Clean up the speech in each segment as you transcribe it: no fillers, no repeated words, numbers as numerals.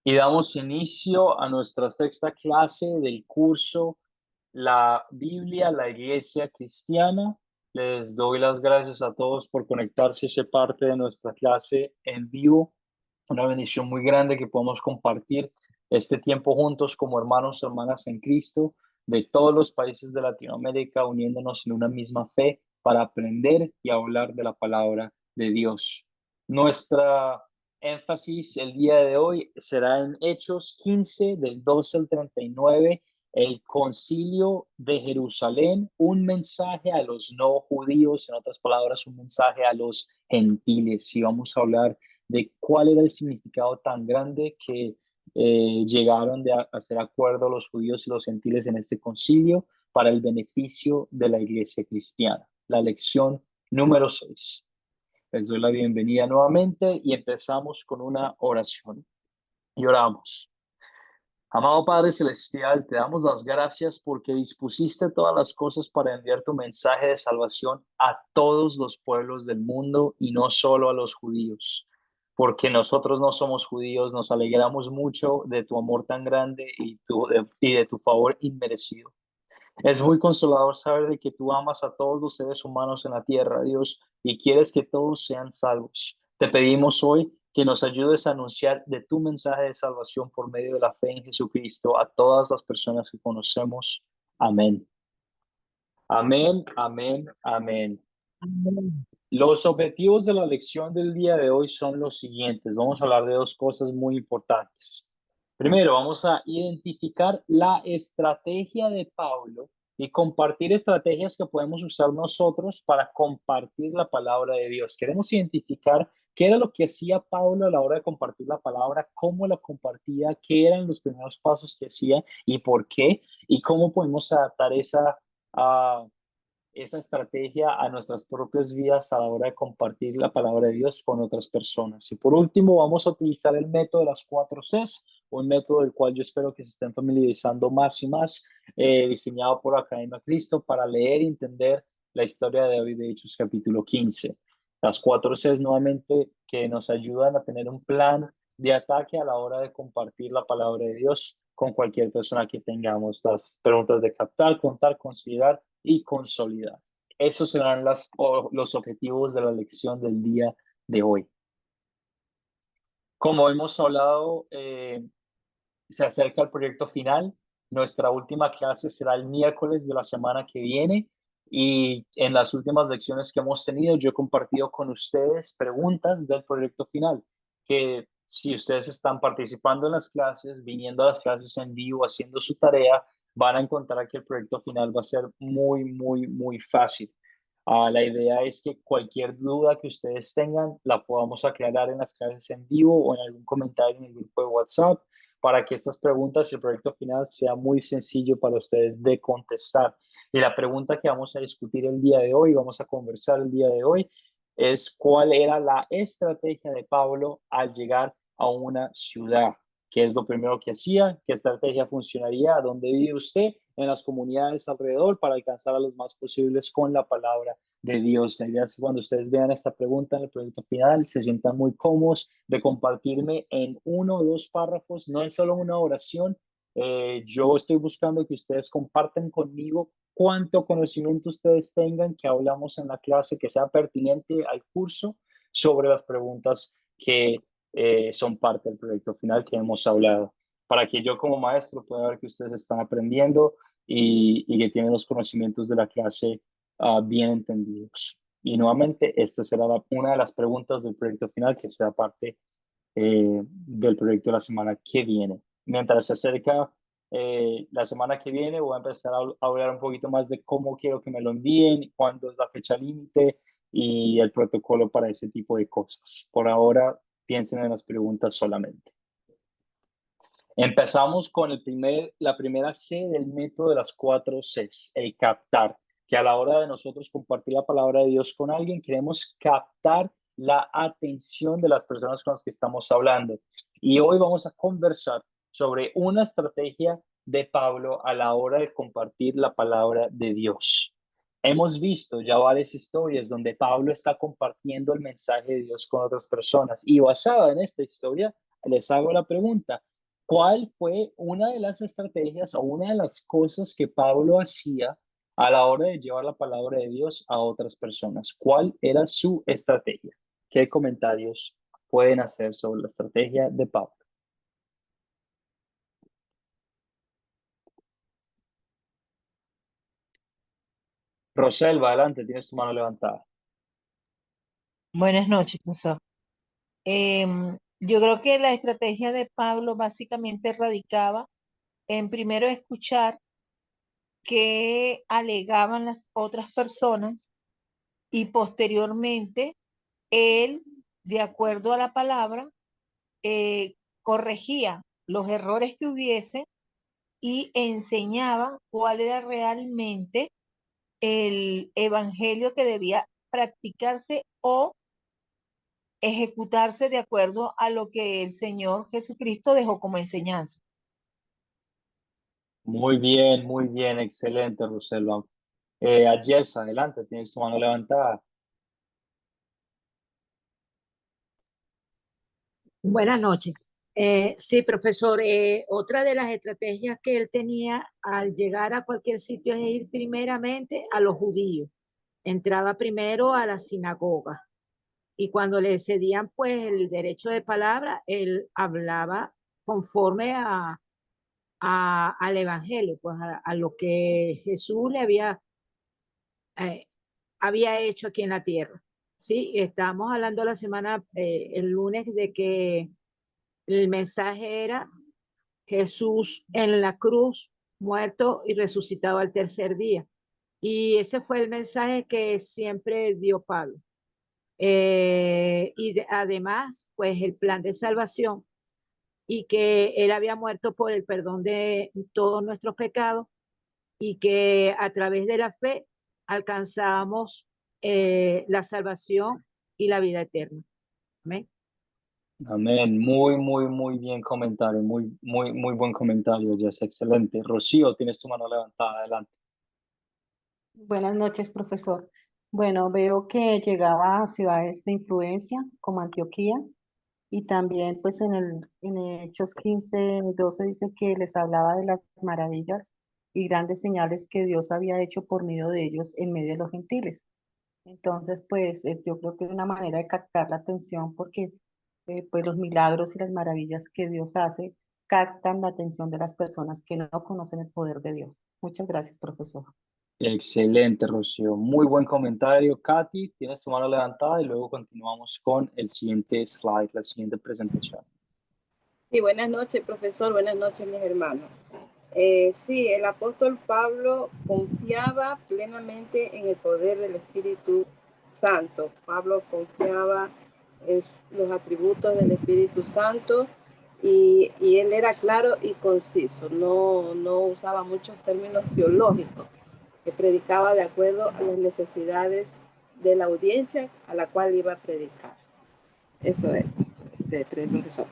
Y damos inicio a nuestra sexta clase del curso La Biblia, la Iglesia Cristiana. Les doy las gracias a todos por conectarse y ser parte de nuestra clase en vivo. Una bendición muy grande que podamos compartir este tiempo juntos como hermanos y hermanas en Cristo de todos los países de Latinoamérica, uniéndonos en una misma fe para aprender y hablar de la palabra de Dios. Nuestra énfasis el día de hoy será en Hechos 15, del 12 al 39, el concilio de Jerusalén, un mensaje a los no judíos, en otras palabras, un mensaje a los gentiles. Y vamos a hablar de cuál era el significado tan grande que llegaron de hacer acuerdo los judíos y los gentiles en este concilio para el beneficio de la iglesia cristiana. La lección número 6. Les doy la bienvenida nuevamente y empezamos con una oración. Y oramos. Amado Padre Celestial, te damos las gracias porque dispusiste todas las cosas para enviar tu mensaje de salvación a todos los pueblos del mundo y no solo a los judíos. Porque nosotros no somos judíos, nos alegramos mucho de tu amor tan grande y de tu favor inmerecido. Es muy consolador saber de que tú amas a todos los seres humanos en la tierra, Dios, y quieres que todos sean salvos. Te pedimos hoy que nos ayudes a anunciar de tu mensaje de salvación por medio de la fe en Jesucristo a todas las personas que conocemos. Amén. Amén, amén, amén. Los objetivos de la lección del día de hoy son los siguientes. Vamos a hablar de dos cosas muy importantes. Primero, vamos a identificar la estrategia de Pablo y compartir estrategias que podemos usar nosotros para compartir la palabra de Dios. Queremos identificar qué era lo que hacía Pablo a la hora de compartir la palabra, cómo la compartía, qué eran los primeros pasos que hacía y por qué, y cómo podemos adaptar esa estrategia a nuestras propias vidas a la hora de compartir la palabra de Dios con otras personas. Y por último, vamos a utilizar el método de las 4 Cs, un método del cual yo espero que se estén familiarizando más y más, diseñado por Academia Cristo para leer y entender la historia de hoy de Hechos capítulo 15. Las 4 Cs nuevamente que nos ayudan a tener un plan de ataque a la hora de compartir la palabra de Dios con cualquier persona que tengamos. Las preguntas de captar, contar, considerar y consolidar. Esos serán los objetivos de la lección del día de hoy. Como hemos hablado, se acerca el proyecto final. Nuestra última clase será el miércoles de la semana que viene y en las últimas lecciones que hemos tenido yo he compartido con ustedes preguntas del proyecto final, que si ustedes están participando en las clases, viniendo a las clases en vivo, haciendo su tarea, van a encontrar que el proyecto final va a ser muy, muy, muy fácil. La idea es que cualquier duda que ustedes tengan la podamos aclarar en las clases en vivo o en algún comentario en el grupo de WhatsApp para que estas preguntas y el proyecto final sea muy sencillo para ustedes de contestar. Y la pregunta que vamos a discutir el día de hoy, vamos a conversar el día de hoy, es cuál era la estrategia de Pablo al llegar a una ciudad. ¿Qué es lo primero que hacía? ¿Qué estrategia funcionaría? ¿A dónde vive usted? En las comunidades alrededor para alcanzar a los más posibles con la palabra de Dios. La idea es que cuando ustedes vean esta pregunta en el proyecto final, se sientan muy cómodos de compartirme en 1 o 2 párrafos, no en solo una oración. Yo estoy buscando que ustedes compartan conmigo cuánto conocimiento ustedes tengan, que hablamos en la clase, que sea pertinente al curso sobre las preguntas que son parte del proyecto final que hemos hablado, para que yo como maestro pueda ver que ustedes están aprendiendo y que tienen los conocimientos de la clase bien entendidos. Y nuevamente, esta será una de las preguntas del proyecto final que será parte del proyecto de la semana que viene. Mientras se acerca la semana que viene, voy a empezar a hablar un poquito más de cómo quiero que me lo envíen, cuándo es la fecha límite y el protocolo para ese tipo de cosas. Por ahora, piensen en las preguntas solamente. Empezamos con la primera C del método de las 4 Cs, el captar, que a la hora de nosotros compartir la palabra de Dios con alguien, queremos captar la atención de las personas con las que estamos hablando. Y hoy vamos a conversar sobre una estrategia de Pablo a la hora de compartir la palabra de Dios. Hemos visto ya varias historias donde Pablo está compartiendo el mensaje de Dios con otras personas y basada en esta historia, les hago la pregunta: ¿Cuál fue una de las estrategias o una de las cosas que Pablo hacía a la hora de llevar la palabra de Dios a otras personas? ¿Cuál era su estrategia? ¿Qué comentarios pueden hacer sobre la estrategia de Pablo? Roselva, adelante, tienes tu mano levantada. Buenas noches, profesor. Yo creo que la estrategia de Pablo básicamente radicaba en primero escuchar qué alegaban las otras personas y posteriormente él, de acuerdo a la palabra, corregía los errores que hubiese y enseñaba cuál era realmente el evangelio que debía practicarse o ejecutarse de acuerdo a lo que el Señor Jesucristo dejó como enseñanza. Muy bien, excelente, Roselva. Ayes, adelante, tienes tu mano levantada. Buenas noches. Sí, profesor, otra de las estrategias que él tenía al llegar a cualquier sitio es ir primeramente a los judíos. Entraba primero a la sinagoga y cuando le cedían pues el derecho de palabra, él hablaba conforme al evangelio, pues a lo que Jesús le eh, había hecho aquí en la tierra. Sí, estábamos hablando la semana, el lunes, de que el mensaje era Jesús en la cruz, muerto y resucitado al tercer día. Y ese fue el mensaje que siempre dio Pablo. Además, pues el plan de salvación y que él había muerto por el perdón de todos nuestros pecados y que a través de la fe alcanzamos la salvación y la vida eterna. Amén. Amén. Muy bien comentario. Muy buen comentario, Jess. Excelente. Rocío, tienes tu mano levantada. Adelante. Buenas noches, profesor. Bueno, veo que llegaba a ciudades de influencia como Antioquía y también pues en Hechos 15:12 dice que les hablaba de las maravillas y grandes señales que Dios había hecho por medio de ellos en medio de los gentiles. Entonces, pues yo creo que es una manera de captar la atención porque pues los milagros y las maravillas que Dios hace captan la atención de las personas que no conocen el poder de Dios. Muchas gracias, profesor. Excelente, Rocío. Muy buen comentario. Katy, tienes tu mano levantada y luego continuamos con el siguiente slide, la siguiente presentación. Sí, buenas noches, profesor. Buenas noches, mis hermanos. Sí, el apóstol Pablo confiaba plenamente en el poder del Espíritu Santo. Pablo confiaba en los atributos del Espíritu Santo y él era claro y conciso. No usaba muchos términos teológicos, que predicaba de acuerdo a las necesidades de la audiencia a la cual iba a predicar. Eso es, profesor.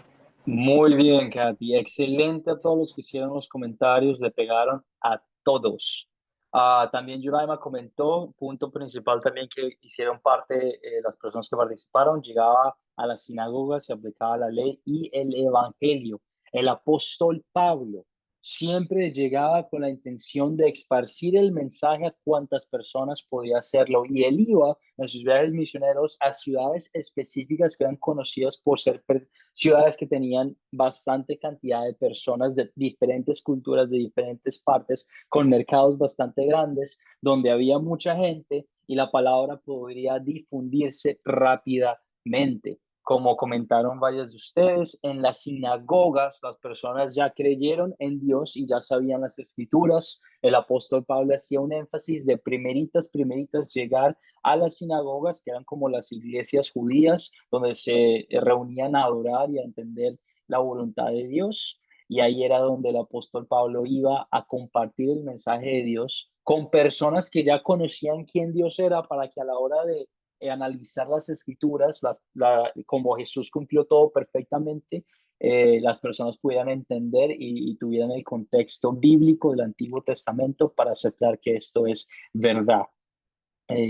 Muy bien, Katy. Excelente a todos los que hicieron los comentarios. Le pegaron a todos. También Yuraima comentó, punto principal también que hicieron parte las personas que participaron, llegaba a las sinagogas, se aplicaba la ley y el evangelio. El apóstol Pablo siempre llegaba con la intención de esparcir el mensaje a cuantas personas podía hacerlo. Y él iba en sus viajes misioneros a ciudades específicas que eran conocidas por ser ciudades que tenían bastante cantidad de personas de diferentes culturas, de diferentes partes, con mercados bastante grandes, donde había mucha gente y la palabra podría difundirse rápidamente. Como comentaron varios de ustedes, en las sinagogas las personas ya creyeron en Dios y ya sabían las escrituras. El apóstol Pablo hacía un énfasis de primeritas llegar a las sinagogas, que eran como las iglesias judías, donde se reunían a adorar y a entender la voluntad de Dios. Y ahí era donde el apóstol Pablo iba a compartir el mensaje de Dios con personas que ya conocían quién Dios era, para que a la hora de analizar las escrituras, como Jesús cumplió todo perfectamente, las personas pudieran entender y tuvieran el contexto bíblico del Antiguo Testamento para aceptar que esto es verdad.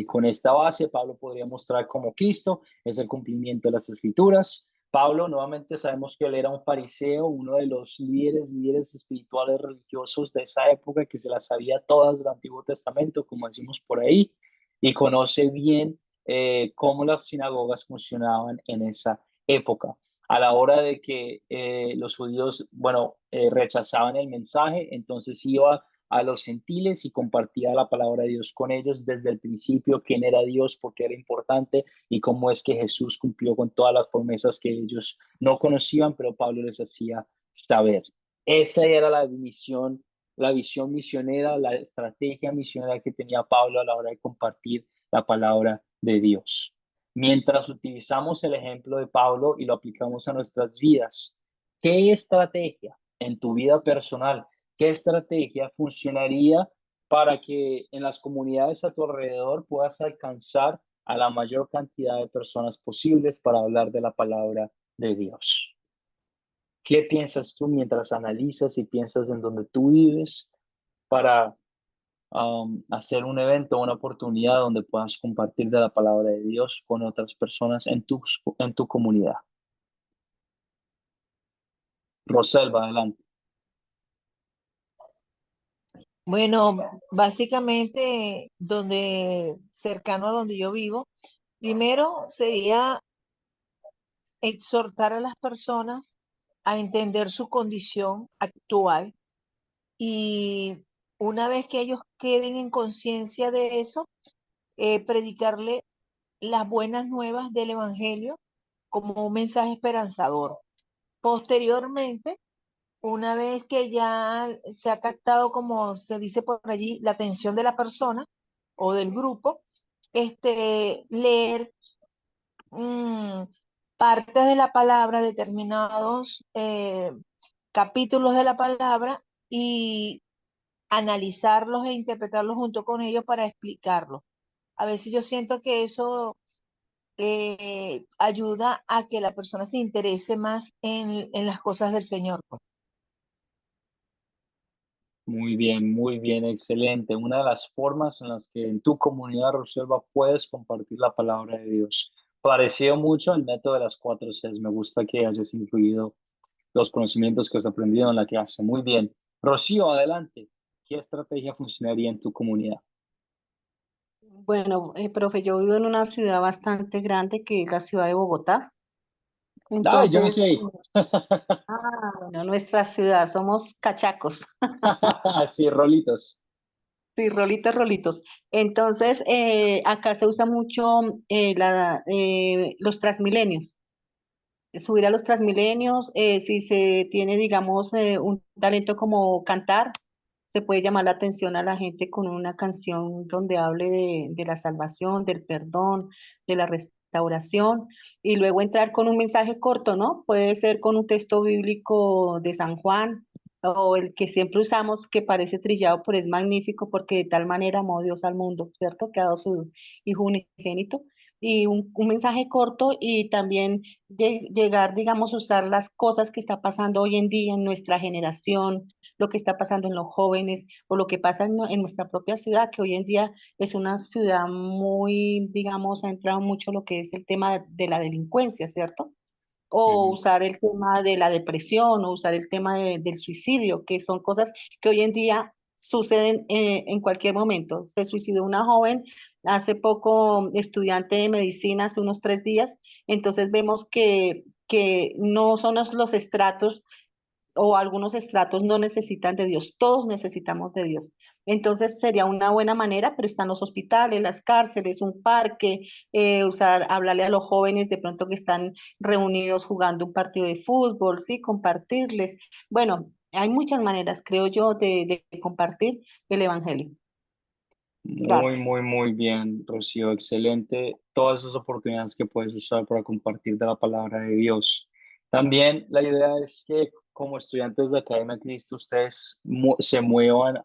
Con esta base, Pablo podría mostrar cómo Cristo es el cumplimiento de las Escrituras Pablo, nuevamente sabemos que él era un fariseo, uno de los líderes espirituales religiosos de esa época, que se las sabía todas del Antiguo Testamento, como decimos por ahí, y conoce bien cómo las sinagogas funcionaban en esa época. A la hora de que los judíos, rechazaban el mensaje, entonces iba a los gentiles y compartía la palabra de Dios con ellos desde el principio, quién era Dios, por qué era importante y cómo es que Jesús cumplió con todas las promesas que ellos no conocían, pero Pablo les hacía saber. Esa era la visión misionera, la estrategia misionera que tenía Pablo a la hora de compartir la palabra de Dios. Mientras utilizamos el ejemplo de Pablo y lo aplicamos a nuestras vidas, ¿qué estrategia en tu vida personal, qué estrategia funcionaría para que en las comunidades a tu alrededor puedas alcanzar a la mayor cantidad de personas posibles para hablar de la palabra de Dios? ¿Qué piensas tú mientras analizas y piensas en donde tú vives para hacer un evento, una oportunidad donde puedas compartir de la palabra de Dios con otras personas en tu comunidad? Roselva, adelante. Bueno, básicamente cercano a donde yo vivo, primero sería exhortar a las personas a entender su condición actual y una vez que ellos queden en conciencia de eso, predicarle las buenas nuevas del Evangelio como un mensaje esperanzador. Posteriormente, una vez que ya se ha captado, como se dice por allí, la atención de la persona o del grupo, leer partes de la palabra, determinados capítulos de la palabra y analizarlos e interpretarlos junto con ellos para explicarlos. A veces yo siento que eso ayuda a que la persona se interese más en las cosas del Señor, pues. Muy bien, excelente. Una de las formas en las que en tu comunidad, Roselva, puedes compartir la palabra de Dios. Parecido mucho al método de las 4 Cs. Me gusta que hayas incluido los conocimientos que has aprendido en la clase. Muy bien. Rocío, adelante. ¿Qué estrategia funcionaría en tu comunidad? Bueno, profe, yo vivo en una ciudad bastante grande que es la ciudad de Bogotá. Ay, yo Entonces, nací ahí. bueno, nuestra ciudad, somos cachacos. Sí, rolitos. Sí, rolitos, rolitos. Entonces, acá se usa mucho los Transmilenios. Subir a los Transmilenios, si se tiene, digamos, un talento como cantar, se puede llamar la atención a la gente con una canción donde hable de la salvación, del perdón, de la restauración, y luego entrar con un mensaje corto, ¿no? Puede ser con un texto bíblico de San Juan, o el que siempre usamos, que parece trillado, pero es magnífico, porque de tal manera amó Dios al mundo, ¿cierto? Que ha dado su Hijo unigénito. Y un mensaje corto y también llegar, digamos, a usar las cosas que está pasando hoy en día en nuestra generación, lo que está pasando en los jóvenes o lo que pasa en nuestra propia ciudad, que hoy en día es una ciudad muy, digamos, ha entrado mucho lo que es el tema de la delincuencia, ¿cierto? O Ujú. usar el tema de la depresión, o usar el tema del suicidio, que son cosas que hoy en día suceden en cualquier momento. Se suicidó una joven hace poco, estudiante de medicina, hace unos 3 días, entonces vemos que no son los estratos o algunos estratos no necesitan de Dios, todos necesitamos de Dios. Entonces sería una buena manera, pero están los hospitales, las cárceles, un parque, hablarle a los jóvenes de pronto que están reunidos jugando un partido de fútbol, sí, compartirles. Bueno, hay muchas maneras, creo yo, de compartir el evangelio. Muy, Gracias. muy, muy bien, Rocío. Excelente. Todas esas oportunidades que puedes usar para compartir de la palabra de Dios. También la idea es que como estudiantes de Academia Cristo, ustedes se muevan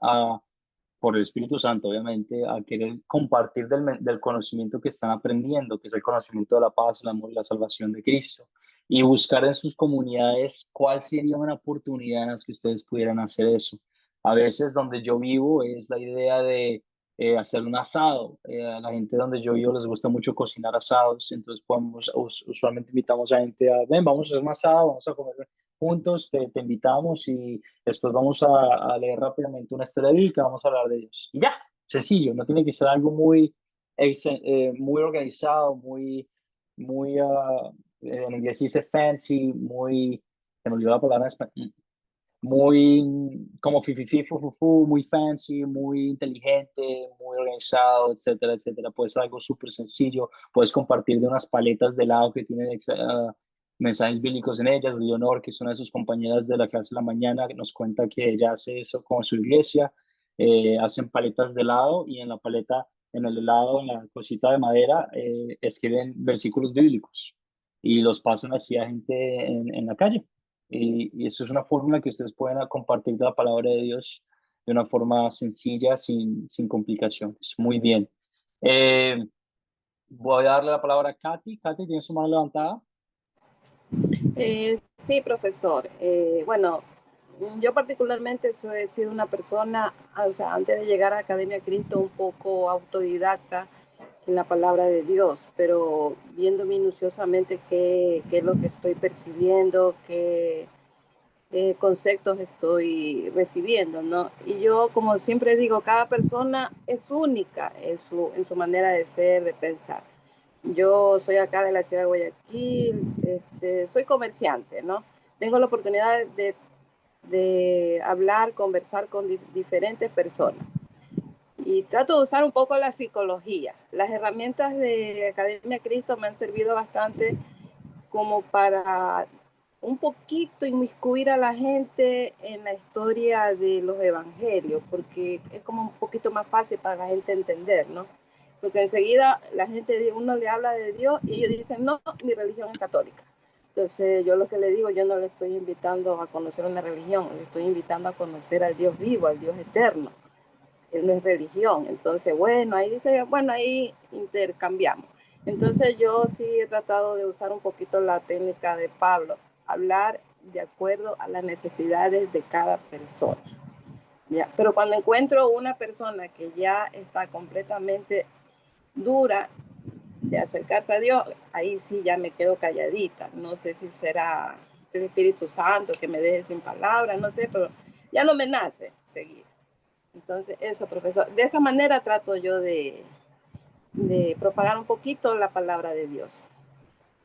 por el Espíritu Santo, obviamente, a querer compartir del conocimiento que están aprendiendo, que es el conocimiento de la paz, el amor y la salvación de Cristo. Y buscar en sus comunidades cuál sería una oportunidad en las que ustedes pudieran hacer eso. A veces donde yo vivo es la idea de hacer un asado. A la gente donde yo vivo les gusta mucho cocinar asados, entonces usualmente invitamos a gente a, ven, vamos a hacer un asado, vamos a comer juntos, te invitamos y después vamos a leer rápidamente una historia bíblica, vamos a hablar de Dios. Y ya, sencillo, no tiene que ser algo muy organizado, en inglés se dice fancy, se me olvidó la palabra en español, muy como fififi, fufufu, muy fancy, muy inteligente, muy organizado, etcétera, etcétera. Puede ser algo súper sencillo. Puedes compartir de unas paletas de helado que tienen mensajes bíblicos en ellas. Leonor, que es una de sus compañeras de la clase de la mañana, nos cuenta que ella hace eso con su iglesia. Hacen paletas de helado y en la paleta, en el helado, en la cosita de madera, escriben versículos bíblicos y los pasan así a gente en la calle. Y eso es una fórmula que ustedes pueden compartir de la palabra de Dios de una forma sencilla, sin complicaciones. Muy bien. Eh, Voy a darle la palabra a Katy. Katy, ¿tienes su mano levantada? Sí, profesor. Bueno, yo particularmente he sido una persona, o sea, antes de llegar a Academia Cristo, un poco autodidacta en la palabra de Dios, pero viendo minuciosamente qué es lo que estoy percibiendo, qué conceptos estoy recibiendo, ¿no? Y yo, como siempre digo, cada persona es única en su manera de ser, de pensar. Yo soy acá de la ciudad de Guayaquil, soy comerciante, ¿no? Tengo la oportunidad de hablar, conversar con diferentes personas. Y trato de usar un poco la psicología. Las herramientas de Academia Cristo me han servido bastante como para un poquito inmiscuir a la gente en la historia de los evangelios, porque es como un poquito más fácil para la gente entender, ¿no? Porque enseguida la gente, uno le habla de Dios y ellos dicen, no, mi religión es católica. Entonces yo lo que le digo, yo no le estoy invitando a conocer una religión, le estoy invitando a conocer al Dios vivo, al Dios eterno. Él no es religión. Entonces, bueno, ahí dice, bueno, ahí intercambiamos. Entonces yo sí he tratado de usar un poquito la técnica de Pablo, hablar de acuerdo a las necesidades de cada persona. ¿Ya? Pero cuando encuentro una persona que ya está completamente dura de acercarse a Dios, ahí sí ya me quedo calladita. No sé si será el Espíritu Santo que me deje sin palabras, no sé, pero ya no me nace seguir. Entonces, eso, profesor. De esa manera trato yo de propagar un poquito la palabra de Dios.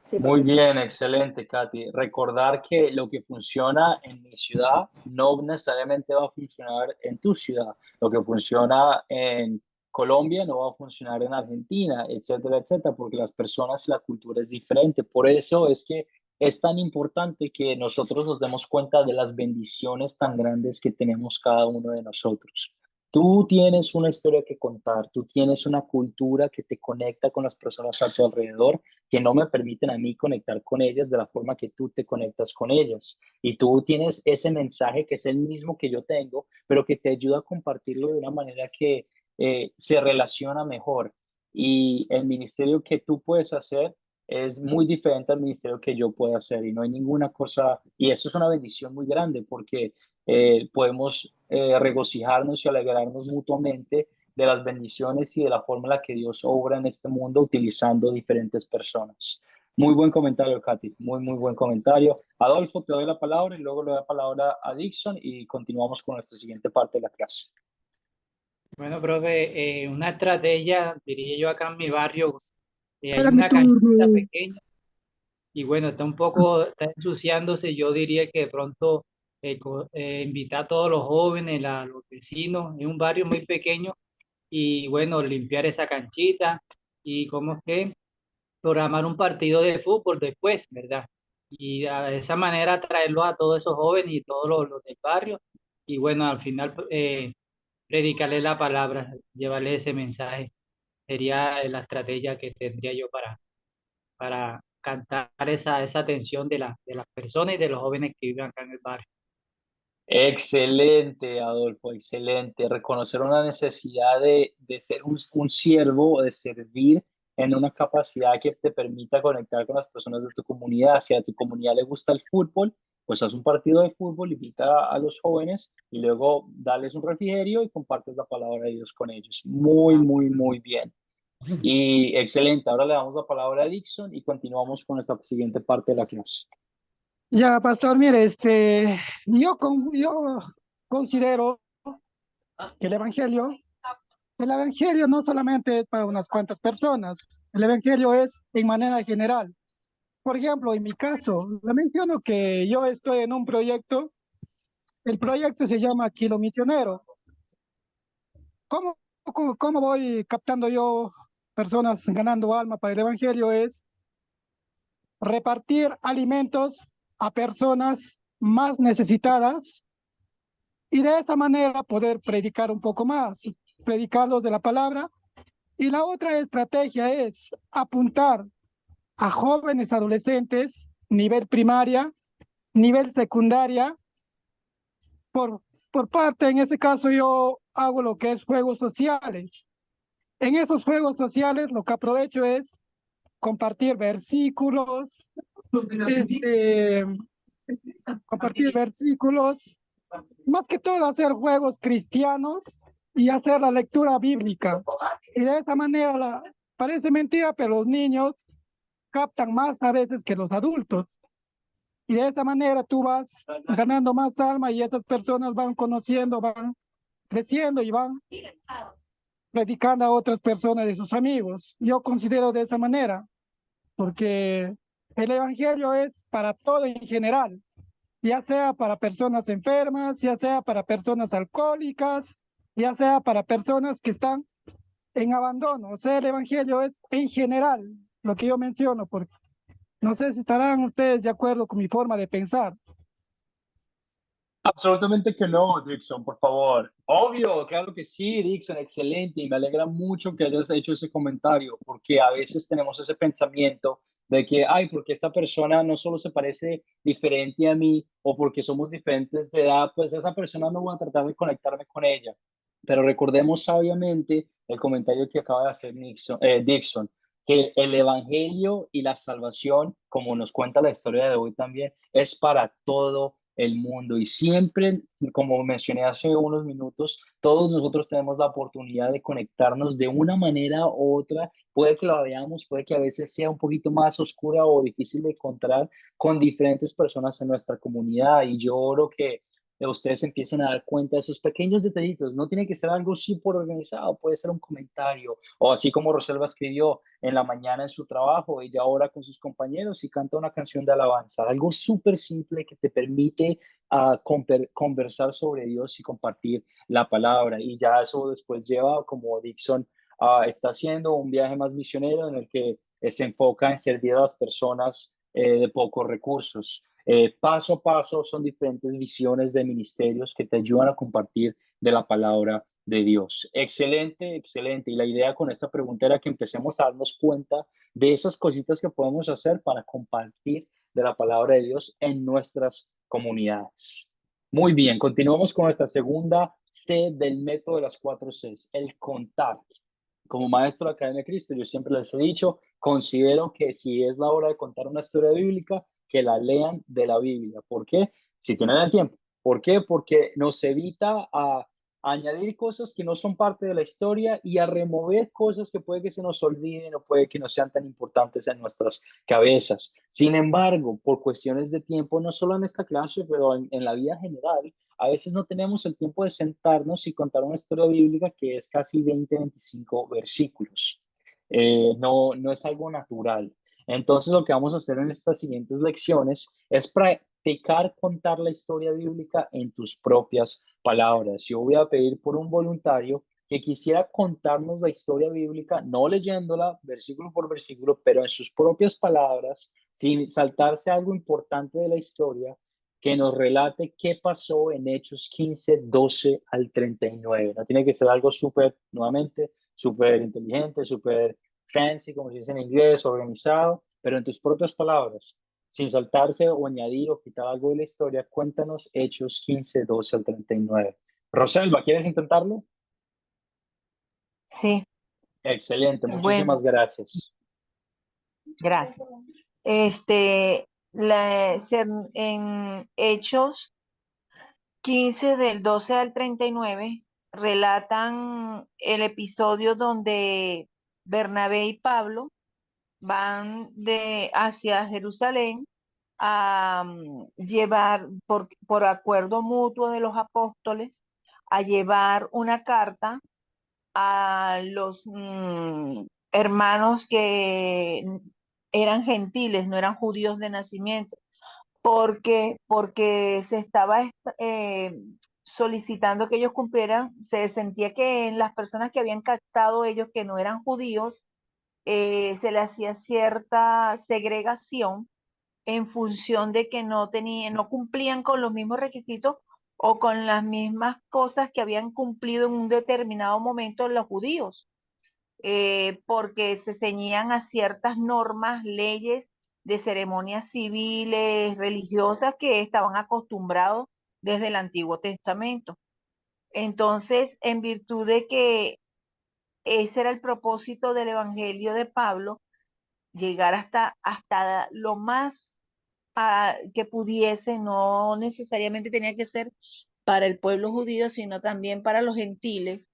Sí, Muy profesor. bien, excelente, Katy. Recordar que lo que funciona en mi ciudad no necesariamente va a funcionar en tu ciudad. Lo que funciona en Colombia no va a funcionar en Argentina, etcétera, etcétera, porque las personas y la cultura es diferente. Por eso es que es tan importante que nosotros nos demos cuenta de las bendiciones tan grandes que tenemos cada uno de nosotros. Tú tienes una historia que contar, tú tienes una cultura que te conecta con las personas a tu alrededor que no me permiten a mí conectar con ellas de la forma que tú te conectas con ellas. Y tú tienes ese mensaje que es el mismo que yo tengo, pero que te ayuda a compartirlo de una manera que se relaciona mejor. Y el ministerio que tú puedes hacer es muy diferente al ministerio que yo puedo hacer y no hay ninguna cosa, y eso es una bendición muy grande porque podemos regocijarnos y alegrarnos mutuamente de las bendiciones y de la forma en la que Dios obra en este mundo utilizando diferentes personas. Muy buen comentario, Katy. Muy, muy buen comentario. Adolfo, te doy la palabra y luego le doy la palabra a Dixon y continuamos con nuestra siguiente parte de la clase. Bueno, profe, una estrategia, diría yo acá en mi barrio, hay una canchita pequeña y bueno, está ensuciándose. Yo diría que de pronto invitar a todos los jóvenes, a los vecinos, es un barrio muy pequeño y bueno, limpiar esa canchita y como que programar un partido de fútbol después, ¿verdad? Y de esa manera traerlo a todos esos jóvenes y todos los del barrio y bueno, al final predicarle la palabra, llevarle ese mensaje. Sería la estrategia que tendría yo para cantar esa atención de las personas y de los jóvenes que viven acá en el barrio. Excelente, Adolfo, excelente. Reconocer una necesidad de ser un siervo, de servir en una capacidad que te permita conectar con las personas de tu comunidad. Si a tu comunidad le gusta el fútbol, pues haz un partido de fútbol, invita a los jóvenes y luego dales un refrigerio y compartes la palabra de Dios con ellos. Muy, muy, muy bien. Y excelente. Ahora le damos la palabra a Dixon y continuamos con esta siguiente parte de la clase. Ya, pastor, mire, yo considero que el evangelio no solamente es para unas cuantas personas, el evangelio es en manera general. Por ejemplo, en mi caso, le menciono que yo estoy en un proyecto, el proyecto se llama Kilo Misionero. ¿Cómo voy captando yo personas ganando alma para el evangelio? Es repartir alimentos a personas más necesitadas y de esa manera poder predicar un poco más, predicarlos de la palabra. Y la otra estrategia es apuntar a jóvenes adolescentes, nivel primaria, nivel secundaria. Por parte, en ese caso, yo hago lo que es juegos sociales. En esos juegos sociales lo que aprovecho es compartir versículos, este, compartir versículos, más que todo hacer juegos cristianos y hacer la lectura bíblica. Y de esa manera, parece mentira, pero los niños captan más a veces que los adultos. Y de esa manera tú vas ganando más alma y estas personas van conociendo, van creciendo y van predicando a otras personas de sus amigos. Yo considero de esa manera, porque el evangelio es para todo en general, ya sea para personas enfermas, ya sea para personas alcohólicas, ya sea para personas que están en abandono. O sea, el evangelio es en general lo que yo menciono, porque no sé si estarán ustedes de acuerdo con mi forma de pensar. Absolutamente que no, Dixon, por favor. Obvio, claro que sí, Dixon, excelente. Y me alegra mucho que hayas hecho ese comentario, porque a veces tenemos ese pensamiento de que, ay, porque esta persona no solo se parece diferente a mí o porque somos diferentes de edad, pues esa persona no voy a tratar de conectarme con ella. Pero recordemos sabiamente el comentario que acaba de hacer Dixon, que el evangelio y la salvación, como nos cuenta la historia de hoy también, es para todo el mundo. Y siempre, como mencioné hace unos minutos, todos nosotros tenemos la oportunidad de conectarnos de una manera u otra. Puede que la veamos, puede que a veces sea un poquito más oscura o difícil de encontrar con diferentes personas en nuestra comunidad. Y yo oro que ustedes empiecen a dar cuenta de esos pequeños detallitos. No tiene que ser algo súper organizado, puede ser un comentario o así como Roselva escribió en la mañana en su trabajo, ella ora con sus compañeros y canta una canción de alabanza, algo súper simple que te permite conversar sobre Dios y compartir la palabra. Y ya eso después lleva, como Dixon está haciendo, un viaje más misionero en el que se enfoca en servir a las personas de pocos recursos. Paso a paso son diferentes visiones de ministerios que te ayudan a compartir de la palabra de Dios. Excelente, excelente. Y la idea con esta pregunta era que empecemos a darnos cuenta de esas cositas que podemos hacer para compartir de la palabra de Dios en nuestras comunidades. Muy bien, continuamos con esta segunda C del método de las 4 Cs, el contar. Como maestro de la Academia de Cristo, yo siempre les he dicho, considero que si es la hora de contar una historia bíblica, que la lean de la Biblia. ¿Por qué? Si tienen el tiempo. ¿Por qué? Porque nos evita a añadir cosas que no son parte de la historia y a remover cosas que puede que se nos olviden o puede que no sean tan importantes en nuestras cabezas. Sin embargo, por cuestiones de tiempo, no solo en esta clase, pero en la vida general, a veces no tenemos el tiempo de sentarnos y contar una historia bíblica que es casi 20, 25 versículos. No es algo natural. Entonces, lo que vamos a hacer en estas siguientes lecciones es practicar contar la historia bíblica en tus propias palabras. Yo voy a pedir por un voluntario que quisiera contarnos la historia bíblica, no leyéndola versículo por versículo, pero en sus propias palabras, sin saltarse algo importante de la historia, que nos relate qué pasó en Hechos 15, 12 al 39. No tiene que ser algo súper, nuevamente, súper inteligente, súper fancy, como se dice en inglés, organizado, pero en tus propias palabras, sin saltarse o añadir o quitar algo de la historia, cuéntanos Hechos 15, 12 al 39. Roselva, ¿quieres intentarlo? Sí, Excelente, bueno, muchísimas gracias. gracias. Este, En Hechos 15 del 12 al 39 relatan el episodio donde Bernabé y Pablo van hacia Jerusalén a llevar, por acuerdo mutuo de los apóstoles, a llevar una carta a los hermanos que eran gentiles, no eran judíos de nacimiento, porque se estaba solicitando que ellos cumplieran, se sentía que en las personas que habían captado ellos que no eran judíos, se le hacía cierta segregación en función de que no cumplían con los mismos requisitos o con las mismas cosas que habían cumplido en un determinado momento los judíos, porque se ceñían a ciertas normas, leyes de ceremonias civiles, religiosas que estaban acostumbrados desde el Antiguo Testamento. Entonces, en virtud de que ese era el propósito del Evangelio de Pablo, llegar hasta lo más que pudiese, no necesariamente tenía que ser para el pueblo judío, sino también para los gentiles,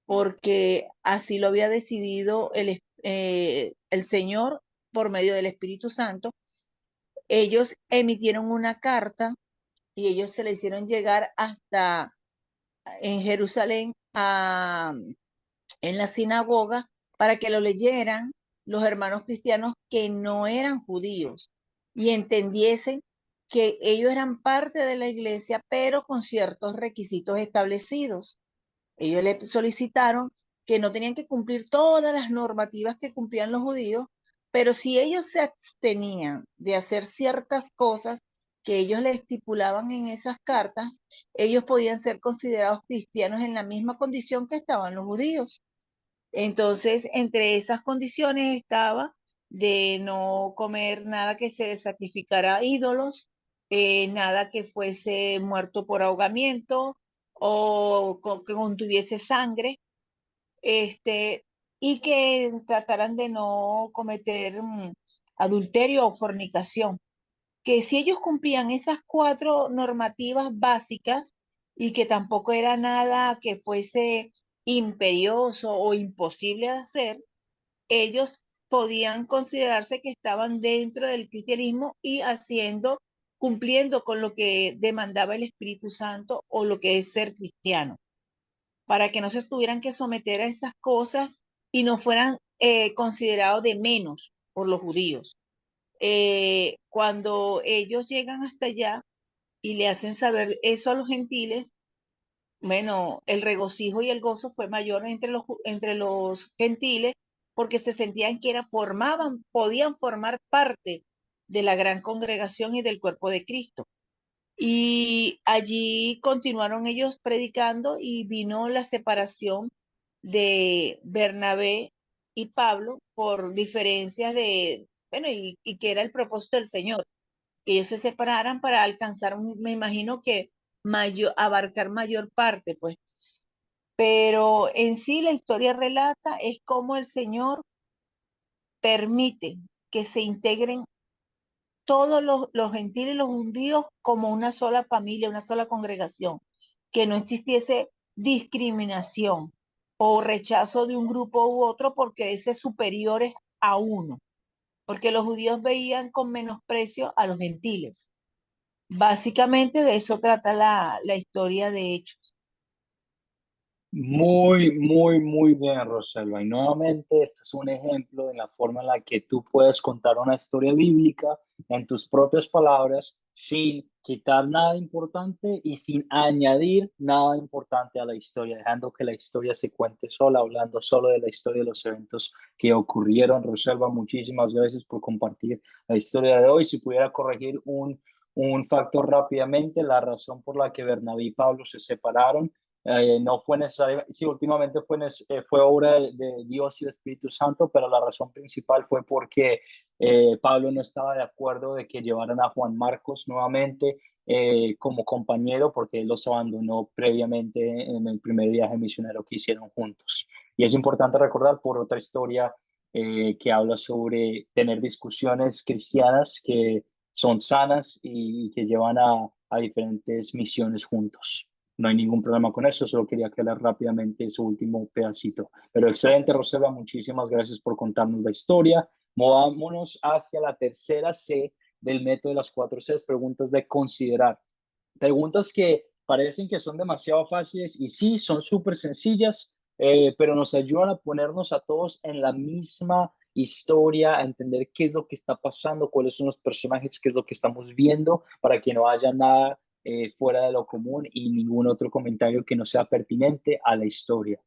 porque así lo había decidido el Señor por medio del Espíritu Santo. Ellos emitieron una carta y ellos se le hicieron llegar hasta en Jerusalén, en la sinagoga, para que lo leyeran los hermanos cristianos que no eran judíos y entendiesen que ellos eran parte de la iglesia, pero con ciertos requisitos establecidos. Ellos le solicitaron que no tenían que cumplir todas las normativas que cumplían los judíos, pero si ellos se abstenían de hacer ciertas cosas que ellos le estipulaban en esas cartas, ellos podían ser considerados cristianos en la misma condición que estaban los judíos. Entonces, entre esas condiciones estaba de no comer nada que se sacrificara a ídolos, nada que fuese muerto por ahogamiento o que contuviese sangre, y que trataran de no cometer adulterio o fornicación. Que si ellos cumplían esas 4 normativas básicas y que tampoco era nada que fuese imperioso o imposible de hacer, ellos podían considerarse que estaban dentro del cristianismo y cumpliendo con lo que demandaba el Espíritu Santo o lo que es ser cristiano, para que no se tuvieran que someter a esas cosas y no fueran considerados de menos por los judíos. Cuando ellos llegan hasta allá y le hacen saber eso a los gentiles, bueno, el regocijo y el gozo fue mayor entre los gentiles porque se sentían que podían formar parte de la gran congregación y del cuerpo de Cristo. Y allí continuaron ellos predicando y vino la separación de Bernabé y Pablo por diferencias bueno, y que era el propósito del Señor, que ellos se separaran para alcanzar, me imagino que abarcar mayor parte, pues. Pero en sí la historia relata es cómo el Señor permite que se integren todos los gentiles y los judíos como una sola familia, una sola congregación, que no existiese discriminación o rechazo de un grupo u otro porque ese superiores a uno, porque los judíos veían con menosprecio a los gentiles. Básicamente de eso trata la historia de Hechos. Muy, muy, muy bien, Rosalba. Y nuevamente, este es un ejemplo de la forma en la que tú puedes contar una historia bíblica en tus propias palabras, sin quitar nada importante y sin añadir nada importante a la historia, dejando que la historia se cuente sola, hablando solo de la historia de los eventos que ocurrieron. Rosalba, muchísimas gracias por compartir la historia de hoy. Si pudiera corregir un factor rápidamente, la razón por la que Bernabé y Pablo se separaron no fue necesario, sí, últimamente fue obra de Dios y el Espíritu Santo, pero la razón principal fue porque Pablo no estaba de acuerdo de que llevaran a Juan Marcos nuevamente como compañero, porque él los abandonó previamente en el primer viaje misionero que hicieron juntos. Y es importante recordar por otra historia que habla sobre tener discusiones cristianas que son sanas y que llevan a diferentes misiones juntos. No hay ningún problema con eso, solo quería aclarar rápidamente ese último pedacito. Pero excelente, Roselva, muchísimas gracias por contarnos la historia. Movámonos hacia la tercera C del método de las 4 Cs, preguntas de considerar. Preguntas que parecen que son demasiado fáciles y sí, son súper sencillas, pero nos ayudan a ponernos a todos en la misma historia, a entender qué es lo que está pasando, cuáles son los personajes, qué es lo que estamos viendo, para que no haya nada fuera de lo común y ningún otro comentario que no sea pertinente a la historia.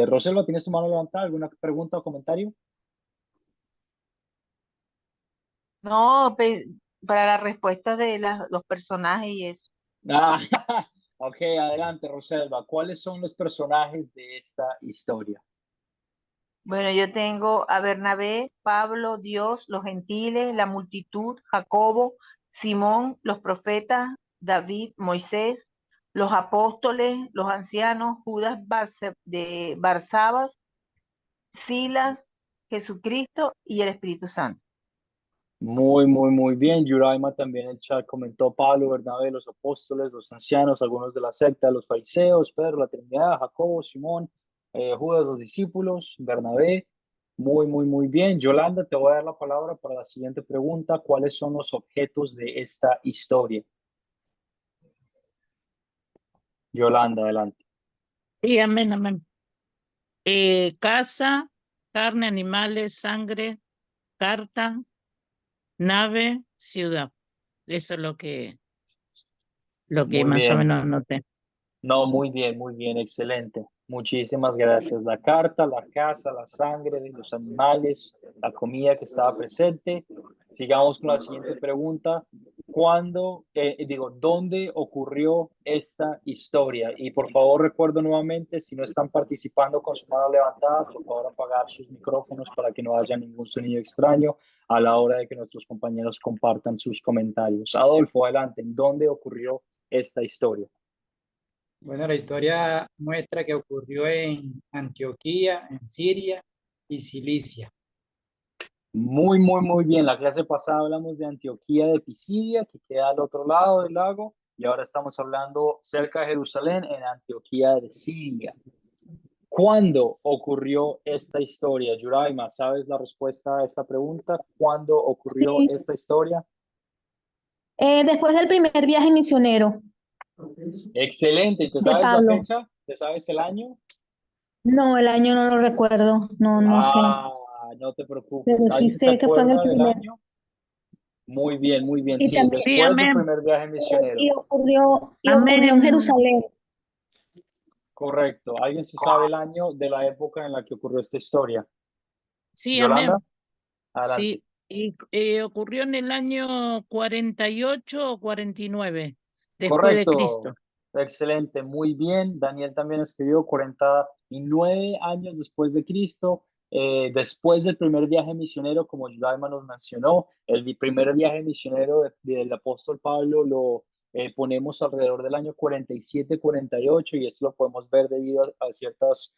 Roselva, ¿tienes tu mano levantada? ¿Alguna pregunta o comentario? No, para la respuesta de los personajes y eso. Ah, ok, adelante, Roselva. ¿Cuáles son los personajes de esta historia? Bueno, yo tengo a Bernabé, Pablo, Dios, los gentiles, la multitud, Jacobo, Simón, los profetas, David, Moisés, los apóstoles, los ancianos, Judas de Barsabas, Silas, Jesucristo y el Espíritu Santo. Muy bien. Yuraima también en el chat comentó Pablo, Bernabé, los apóstoles, los ancianos, algunos de la secta, los fariseos, Pedro, la Trinidad, Jacobo, Simón, Judas, los discípulos, Bernabé. Muy bien. Yolanda, te voy a dar la palabra para la siguiente pregunta. ¿Cuáles son los objetos de esta historia? Yolanda, adelante. Sí, amén, amén. Casa, carne, animales, sangre, carta, nave, ciudad. Eso es lo que Muy más o bien. menos anoté. No, muy bien, excelente. Muchísimas gracias. La carta, la casa, la sangre de los animales, la comida que estaba presente. Sigamos con la siguiente pregunta. ¿Dónde ocurrió esta historia? Y por favor, recuerdo nuevamente, si no están participando con su mano levantada, por favor apagar sus micrófonos para que no haya ningún sonido extraño a la hora de que nuestros compañeros compartan sus comentarios. Adolfo, adelante. ¿Dónde ocurrió esta historia? Bueno, la historia muestra que ocurrió en Antioquía, en Siria y Cilicia. Muy bien. La clase pasada hablamos de Antioquía de Pisidia, que queda al otro lado del lago, y ahora estamos hablando cerca de Jerusalén, en Antioquía de Siria. ¿Cuándo ocurrió esta historia? Yuraima, ¿sabes la respuesta a esta pregunta? ¿Cuándo ocurrió Sí, esta historia? después del primer viaje misionero Excelente. ¿Y te de sabes la Pablo. fecha? ¿Te sabes el año? No, el año no lo recuerdo, no sé, Ah, no te preocupes. pero sí ¿Alguien se sé que fue en el acuerda del primer. año? Muy bien. Y Sí, también Sí, después del amén, primer viaje misionero. ocurrió en amén. Jerusalén. Correcto. ¿Alguien se sabe el año de la época en la que ocurrió esta historia? Sí, Yolanda, amén. adelante. Sí, y ocurrió en el año 48 o 49, después de Correcto. Cristo. Excelente, muy bien. Daniel también escribió 49 años después de Cristo, después del primer viaje misionero, como Yolanda nos mencionó. El primer viaje misionero del apóstol Pablo lo ponemos alrededor del año 47-48 y eso lo podemos ver debido a ciertos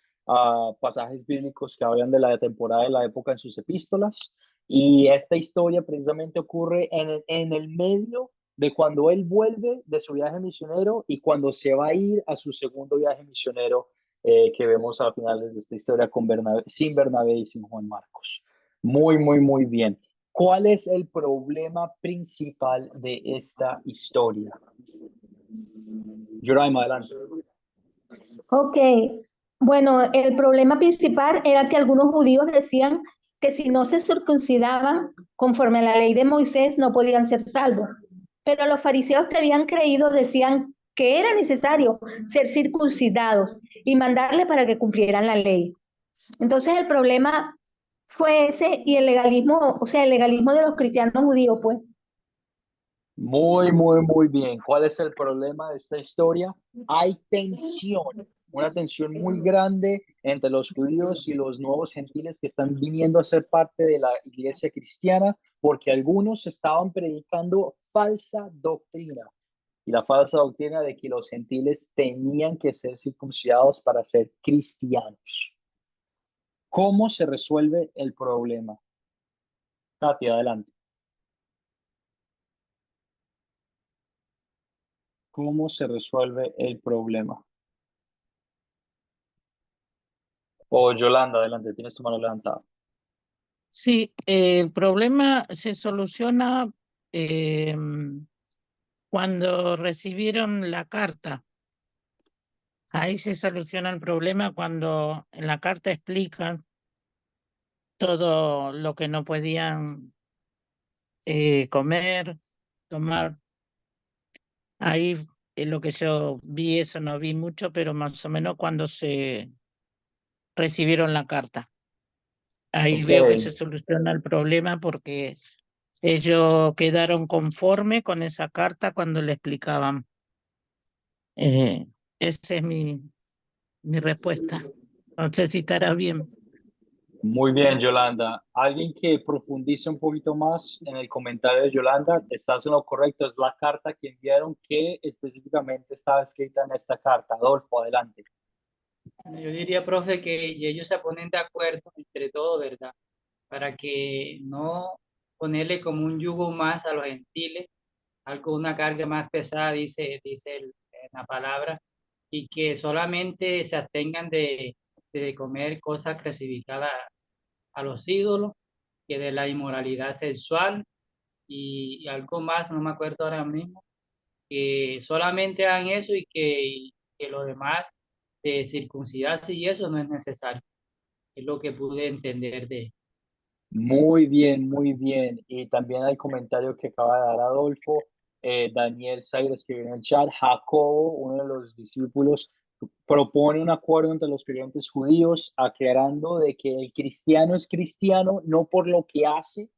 pasajes bíblicos que hablan de la temporada de la época en sus epístolas. Y esta historia precisamente ocurre en el medio de cuando él vuelve de su viaje misionero y cuando se va a ir a su segundo viaje misionero que vemos a finales de esta historia con sin Bernabé y sin Juan Marcos. Muy bien. ¿Cuál es el problema principal de esta historia? Yoraima, adelante. Ok, bueno, el problema principal era que algunos judíos decían que si no se circuncidaban conforme a la ley de Moisés no podían ser salvos. Pero los fariseos que habían creído decían que era necesario ser circuncidados y mandarle para que cumplieran la ley. Entonces el problema fue ese y el legalismo, o sea, el legalismo de los cristianos judíos, pues. Muy bien. ¿Cuál es el problema de esta historia? Hay tensión, una tensión muy grande entre los judíos y los nuevos gentiles que están viniendo a ser parte de la iglesia cristiana, porque algunos estaban predicando falsa doctrina. Y la falsa doctrina de que los gentiles tenían que ser circuncidados para ser cristianos. ¿Cómo se resuelve el problema? Tati, adelante. ¿Cómo se resuelve el problema? O Yolanda, adelante, tienes tu mano levantada. Sí, el problema se soluciona cuando recibieron la carta. Ahí se soluciona el problema cuando en la carta explican todo lo que no podían comer, tomar. Ahí lo que yo vi, eso no vi mucho, pero más o menos cuando se recibieron la carta. Ahí Ok, veo que se soluciona el problema porque ellos quedaron conforme con esa carta cuando le explicaban. Esa es mi respuesta. No sé si estará bien. muy bien, Yolanda. Alguien que profundice un poquito más en el comentario de Yolanda, estás en lo correcto, es la carta que enviaron que específicamente estaba escrita en esta carta. Adolfo, adelante. Yo diría, profe, que ellos se ponen de acuerdo entre todos, ¿verdad? Para que no ponerle como un yugo más a los gentiles, algo, una carga más pesada, la palabra, y que solamente se abstengan de comer cosas crucificadas a los ídolos, que de la inmoralidad sexual y algo más, no me acuerdo ahora mismo, que solamente hagan eso que lo demás de circuncidarse y eso no es necesario. Es lo que pude entender de... Muy bien, muy bien. Y también el comentario que acaba de dar Adolfo, Daniel Zaire escribió en el chat, Jacobo, uno de los discípulos, propone un acuerdo entre los creyentes judíos, aclarando de que el cristiano es cristiano no por lo que hace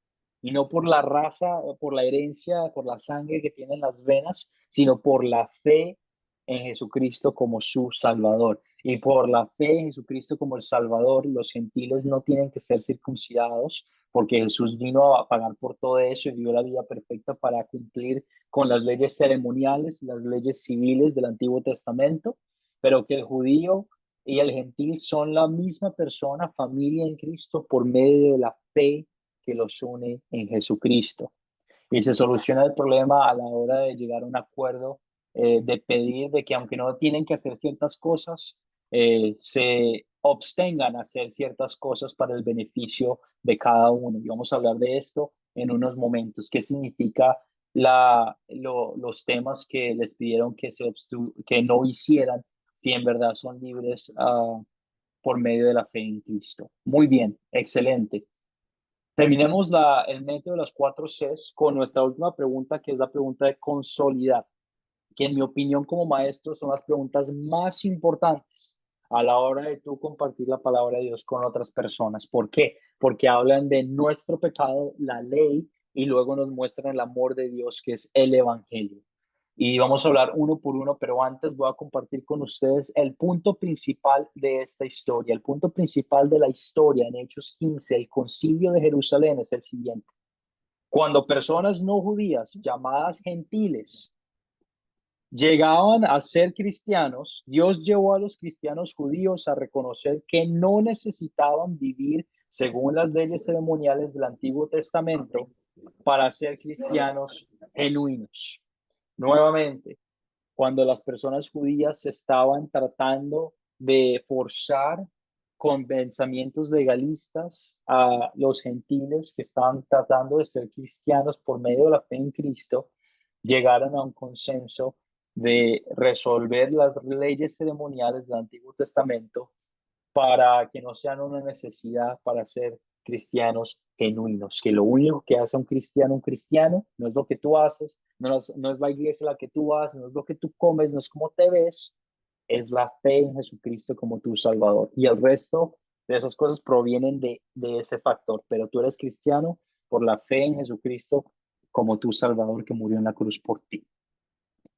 y no por la raza, por la herencia, por la sangre que tiene en las venas, sino por la fe en Jesucristo como su Salvador. Y por la fe en Jesucristo como el Salvador, los gentiles no tienen que ser circuncidados, porque Jesús vino a pagar por todo eso y dio la vida perfecta para cumplir con las leyes ceremoniales y las leyes civiles del Antiguo Testamento, pero que el judío y el gentil son la misma persona, familia en Cristo, por medio de la fe que los une en Jesucristo. Y se soluciona el problema a la hora de llegar a un acuerdo, de pedir de que aunque no tienen que hacer ciertas cosas, se abstengan a hacer ciertas cosas para el beneficio de cada uno. Y vamos a hablar de esto en unos momentos. ¿Qué significa los temas que les pidieron que no hicieran si en verdad son libres por medio de la fe en Cristo? Muy bien, excelente. Terminemos el método de las 4 Cs con nuestra última pregunta, que es la pregunta de consolidar, que en mi opinión como maestro son las preguntas más importantes a la hora de tú compartir la palabra de Dios con otras personas. ¿Por qué? Porque hablan de nuestro pecado, la ley, y luego nos muestran el amor de Dios, que es el evangelio. Y vamos a hablar uno por uno, pero antes voy a compartir con ustedes el punto principal de esta historia. El punto principal de la historia en Hechos 15, el concilio de Jerusalén, es el siguiente. Cuando personas no judías, llamadas gentiles, llegaban a ser cristianos, Dios llevó a los cristianos judíos a reconocer que no necesitaban vivir según las leyes ceremoniales del Antiguo Testamento para ser cristianos genuinos. Nuevamente, cuando las personas judías estaban tratando de forzar con pensamientos legalistas a los gentiles que estaban tratando de ser cristianos por medio de la fe en Cristo, llegaron a un consenso de resolver las leyes ceremoniales del Antiguo Testamento para que no sean una necesidad para ser cristianos genuinos, que lo único que hace un cristiano, no es lo que tú haces, no es la iglesia la que tú vas, no es lo que tú comes, no es cómo te ves, es la fe en Jesucristo como tu Salvador. Y el resto de esas cosas provienen de ese factor, pero tú eres cristiano por la fe en Jesucristo como tu Salvador que murió en la cruz por ti.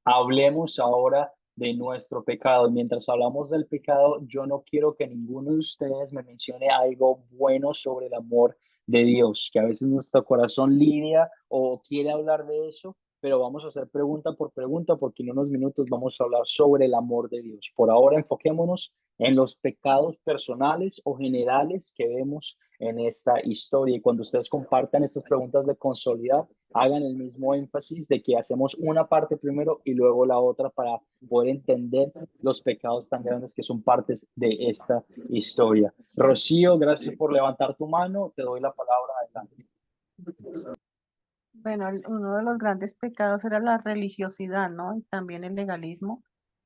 Hablemos ahora de nuestro pecado. Mientras hablamos del pecado, yo no quiero que ninguno de ustedes me mencione algo bueno sobre el amor de Dios, que a veces nuestro corazón lidia o quiere hablar de eso, pero vamos a hacer pregunta por pregunta porque en unos minutos vamos a hablar sobre el amor de Dios. Por ahora enfoquémonos en los pecados personales o generales que vemos en esta historia. Y cuando ustedes compartan estas preguntas de consolidar, hagan el mismo énfasis de que hacemos una parte primero y luego la otra para poder entender los pecados tan grandes que son partes de esta historia. Rocío, gracias por levantar tu mano. Te doy la palabra. Adelante. Bueno, uno de los grandes pecados era la religiosidad, ¿no? Y también el legalismo,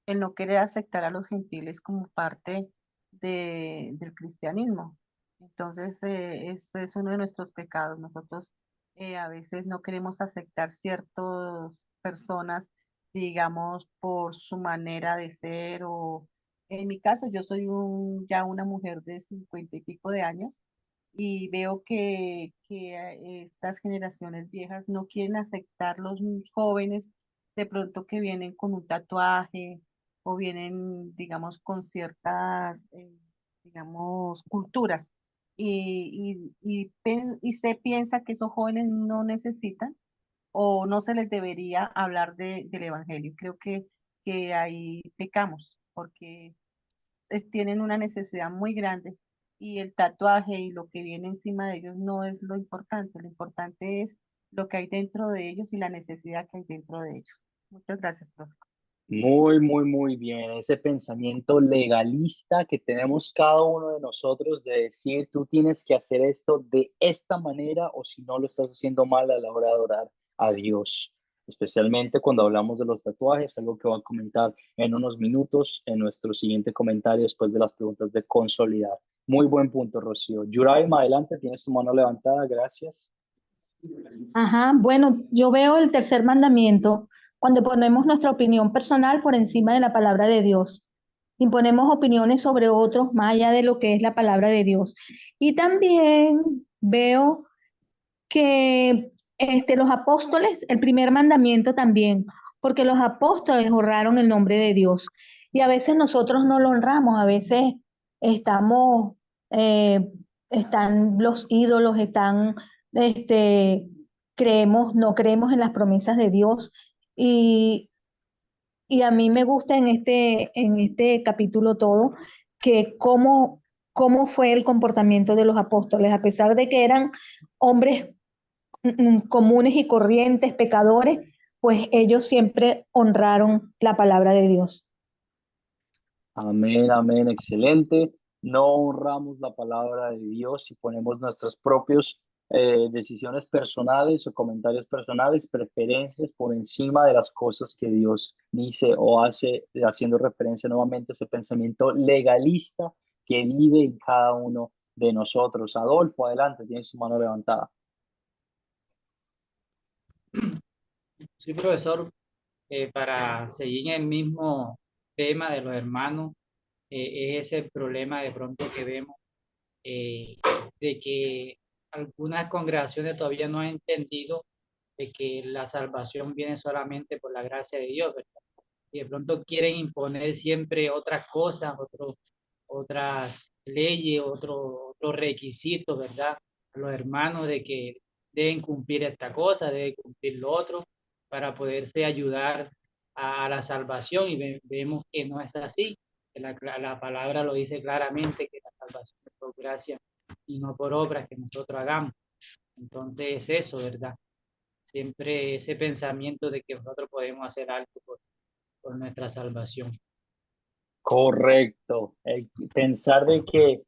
el no querer aceptar a los gentiles como parte del cristianismo. Entonces, este es uno de nuestros pecados. Nosotros a veces no queremos aceptar ciertas personas, digamos, por su manera de ser o, en mi caso, yo soy ya una mujer de 50 y pico de años y veo que estas generaciones viejas no quieren aceptar los jóvenes de pronto que vienen con un tatuaje o vienen, digamos, con ciertas, digamos, culturas. Y se piensa que esos jóvenes no necesitan o no se les debería hablar del evangelio. Creo que ahí pecamos porque tienen una necesidad muy grande y el tatuaje y lo que viene encima de ellos no es lo importante es lo que hay dentro de ellos y la necesidad que hay dentro de ellos. Muchas gracias, profe. Muy, muy, muy bien. Ese pensamiento legalista que tenemos cada uno de nosotros de decir, tú tienes que hacer esto de esta manera o si no lo estás haciendo mal a la hora de adorar a Dios. Especialmente cuando hablamos de los tatuajes, algo que voy a comentar en unos minutos en nuestro siguiente comentario después de las preguntas de consolidar. Muy buen punto, Rocío. Yuraima, adelante, tienes tu mano levantada, gracias. Ajá, bueno, yo veo el tercer mandamiento cuando ponemos nuestra opinión personal por encima de la palabra de Dios. Imponemos opiniones sobre otros más allá de lo que es la palabra de Dios. Y también veo que los apóstoles, el primer mandamiento también, porque los apóstoles honraron el nombre de Dios. Y a veces nosotros no lo honramos, a veces estamos, están los ídolos, no creemos en las promesas de Dios. Y, y a mí me gusta en este capítulo todo, que cómo fue el comportamiento de los apóstoles, a pesar de que eran hombres comunes y corrientes, pecadores, pues ellos siempre honraron la palabra de Dios. Amén, amén, excelente. No honramos la palabra de Dios y ponemos nuestras propias decisiones personales o comentarios personales, preferencias por encima de las cosas que Dios dice o hace, haciendo referencia nuevamente a ese pensamiento legalista que vive en cada uno de nosotros. Adolfo, adelante, tienes su mano levantada. Sí, profesor, para seguir en el mismo tema de los hermanos, es ese problema de pronto que vemos de que algunas congregaciones todavía no han entendido de que la salvación viene solamente por la gracia de Dios, ¿verdad? Y de pronto quieren imponer siempre otras cosas, otras leyes, otros requisitos, ¿verdad? A los hermanos de que deben cumplir esta cosa, deben cumplir lo otro, para poderse ayudar a la salvación y vemos que no es así. La palabra lo dice claramente, que la salvación es por gracia y no por obras que nosotros hagamos. Entonces, eso, ¿verdad? Siempre ese pensamiento de que nosotros podemos hacer algo por nuestra salvación. Correcto. El pensar de que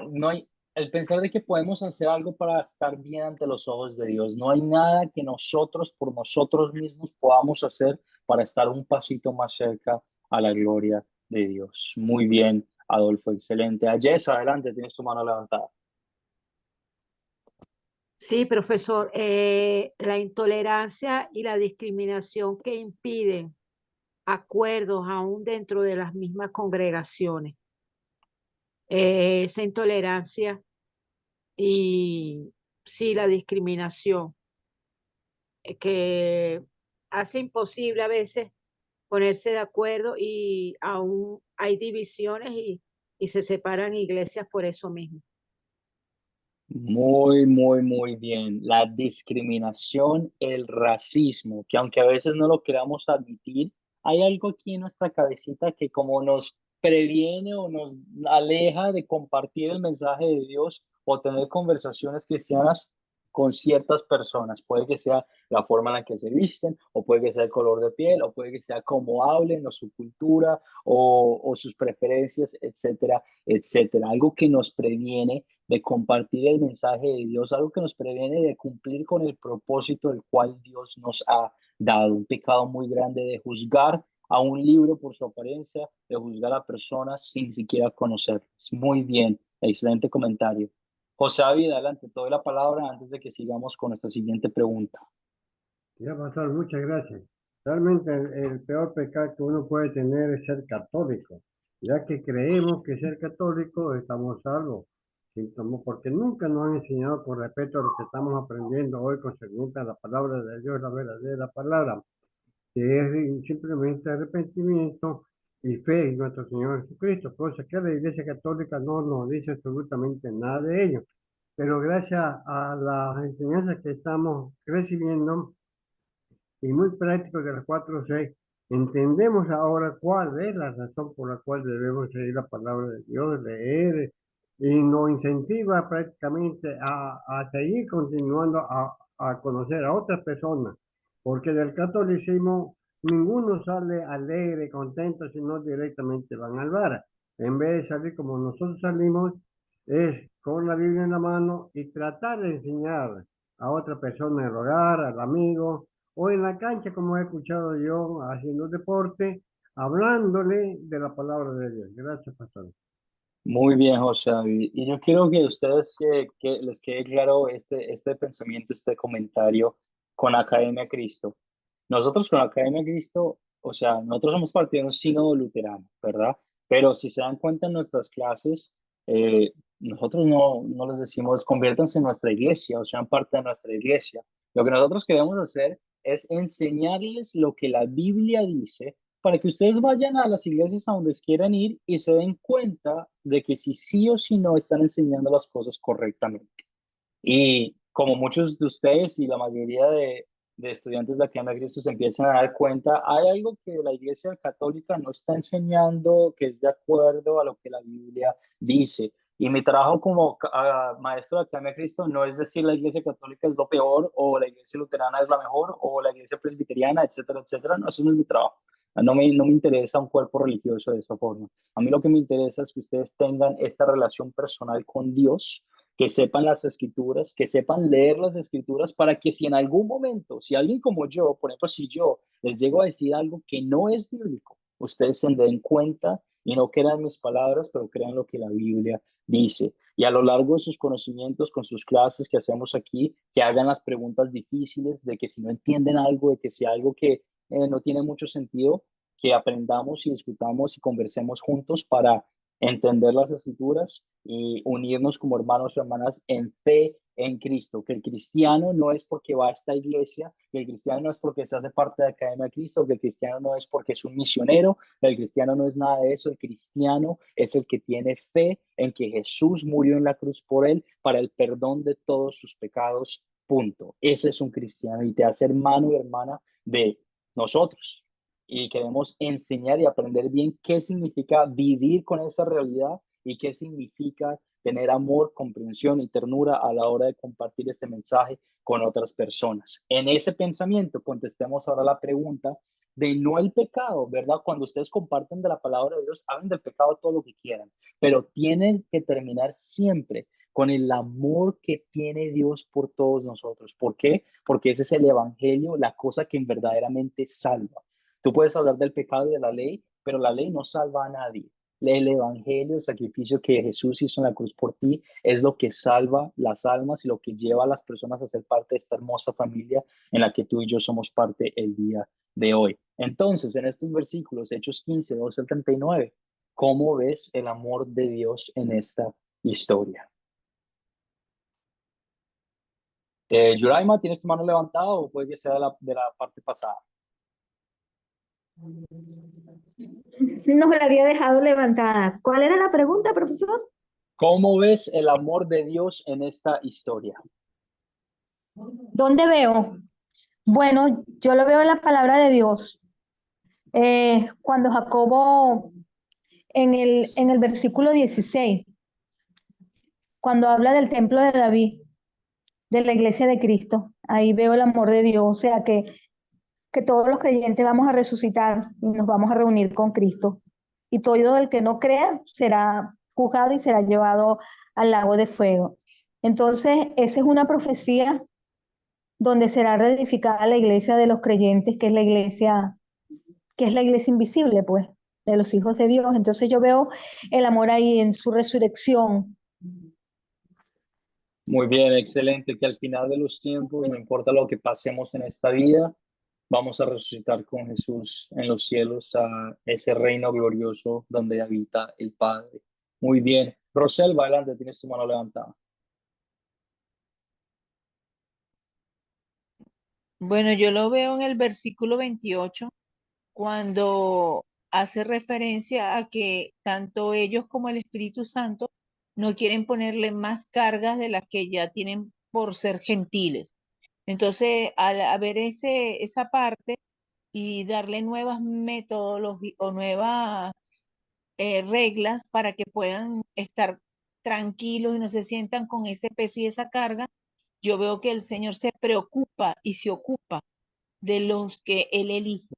no hay, el pensar de que podemos hacer algo para estar bien ante los ojos de Dios. No hay nada que nosotros por nosotros mismos podamos hacer para estar un pasito más cerca a la gloria de Dios. Muy bien, Adolfo, excelente. Ayes, adelante, tienes tu mano levantada. Sí, profesor, la intolerancia y la discriminación que impiden acuerdos aún dentro de las mismas congregaciones. Esa intolerancia y sí, la discriminación que hace imposible a veces ponerse de acuerdo y aún hay divisiones y se separan iglesias por eso mismo. Muy, muy, muy bien. La discriminación, el racismo, que aunque a veces no lo queramos admitir, hay algo aquí en nuestra cabecita que como nos previene o nos aleja de compartir el mensaje de Dios o tener conversaciones cristianas con ciertas personas. Puede que sea la forma en la que se visten, o puede que sea el color de piel, o puede que sea cómo hablen, o su cultura, o sus preferencias, etcétera, etcétera. Algo que nos previene de compartir el mensaje de Dios, algo que nos previene de cumplir con el propósito del cual Dios nos ha dado. Un pecado muy grande de juzgar a un libro por su apariencia, de juzgar a personas sin siquiera conocerlas. Muy bien, excelente comentario. José David, adelante, te doy la palabra antes de que sigamos con nuestra siguiente pregunta. Ya, pastor, muchas gracias. Realmente el peor pecado que uno puede tener es ser católico, ya que creemos que ser católico estamos salvos, porque nunca nos han enseñado con respecto a lo que estamos aprendiendo hoy concerniente a la palabra de Dios, la verdadera palabra, que es simplemente arrepentimiento y fe en nuestro Señor Jesucristo, cosa que la Iglesia Católica no nos dice absolutamente nada de ello. Pero gracias a las enseñanzas que estamos recibiendo, y muy práctico de las 4:6, entendemos ahora cuál es la razón por la cual debemos seguir la palabra de Dios, leer, y nos incentiva prácticamente a seguir continuando a conocer a otras personas, porque del catolicismo ninguno sale alegre, contento, sino directamente van al bar. En vez de salir como nosotros salimos, es con la Biblia en la mano y tratar de enseñar a otra persona en el hogar, al amigo, o en la cancha, como he escuchado yo, haciendo deporte, hablándole de la palabra de Dios. Gracias, pastor. Muy bien, José David. Y yo quiero que ustedes que les quede claro este pensamiento, este comentario con Academia Cristo. Nosotros con Academia Cristo, o sea, nosotros somos parte de un sínodo luterano, ¿verdad? Pero si se dan cuenta en nuestras clases, nosotros no les decimos conviértanse en nuestra iglesia o sean parte de nuestra iglesia. Lo que nosotros queremos hacer es enseñarles lo que la Biblia dice para que ustedes vayan a las iglesias a donde quieran ir y se den cuenta de que si sí o si no están enseñando las cosas correctamente. Y como muchos de ustedes y la mayoría de estudiantes de Academia de Cristo se empiezan a dar cuenta, hay algo que la Iglesia Católica no está enseñando que es de acuerdo a lo que la Biblia dice. Y mi trabajo como maestro de Academia de Cristo no es decir la Iglesia Católica es lo peor, o la Iglesia Luterana es la mejor, o la Iglesia Presbiteriana, etcétera, etcétera. No, eso no es mi trabajo. No me interesa un cuerpo religioso de esa forma. A mí lo que me interesa es que ustedes tengan esta relación personal con Dios, que sepan las escrituras, que sepan leer las escrituras para que si en algún momento, si alguien como yo, por ejemplo, si yo les llego a decir algo que no es bíblico, ustedes se den cuenta y no crean mis palabras, pero crean lo que la Biblia dice. Y a lo largo de sus conocimientos, con sus clases que hacemos aquí, que hagan las preguntas difíciles, de que si no entienden algo, de que si algo que no tiene mucho sentido, que aprendamos y discutamos y conversemos juntos para entender las escrituras y unirnos como hermanos o hermanas en fe en Cristo, que el cristiano no es porque va a esta iglesia, que el cristiano no es porque se hace parte de la Academia de Cristo, que el cristiano no es porque es un misionero, el cristiano no es nada de eso, el cristiano es el que tiene fe en que Jesús murió en la cruz por él para el perdón de todos sus pecados, punto. Ese es un cristiano y te hace hermano y hermana de nosotros. Y queremos enseñar y aprender bien qué significa vivir con esa realidad y qué significa tener amor, comprensión y ternura a la hora de compartir este mensaje con otras personas. En ese pensamiento contestemos ahora la pregunta de no el pecado, ¿verdad? Cuando ustedes comparten de la palabra de Dios, hablen del pecado todo lo que quieran, pero tienen que terminar siempre con el amor que tiene Dios por todos nosotros. ¿Por qué? Porque ese es el evangelio, la cosa que verdaderamente salva. Tú puedes hablar del pecado y de la ley, pero la ley no salva a nadie. El evangelio, el sacrificio que Jesús hizo en la cruz por ti, es lo que salva las almas y lo que lleva a las personas a ser parte de esta hermosa familia en la que tú y yo somos parte el día de hoy. Entonces, en estos versículos, Hechos 15, 12 al 39, ¿cómo ves el amor de Dios en esta historia? Yuraima, ¿tienes tu mano levantada o puede que sea de la parte pasada? Nos la había dejado levantada. ¿Cuál era la pregunta, profesor? ¿Cómo ves el amor de Dios en esta historia? ¿Dónde veo? Bueno, yo lo veo en la palabra de Dios. Cuando Jacobo, en el versículo 16, cuando habla del templo de David, de la iglesia de Cristo. Ahí veo el amor de Dios, o sea que todos los creyentes vamos a resucitar y nos vamos a reunir con Cristo. Y todo el que no crea será juzgado y será llevado al lago de fuego. Entonces, esa es una profecía donde será reedificada la iglesia de los creyentes, que es la iglesia invisible, pues, de los hijos de Dios. Entonces yo veo el amor ahí en su resurrección. Muy bien, excelente, que al final de los tiempos, no importa lo que pasemos en esta vida, vamos a resucitar con Jesús en los cielos a ese reino glorioso donde habita el Padre. Muy bien. Rosel, va adelante, tienes tu mano levantada. Bueno, yo lo veo en el versículo 28, cuando hace referencia a que tanto ellos como el Espíritu Santo no quieren ponerle más cargas de las que ya tienen por ser gentiles. Entonces, al ver esa parte y darle nuevas metodologías o nuevas reglas para que puedan estar tranquilos y no se sientan con ese peso y esa carga, yo veo que el Señor se preocupa y se ocupa de los que Él elige.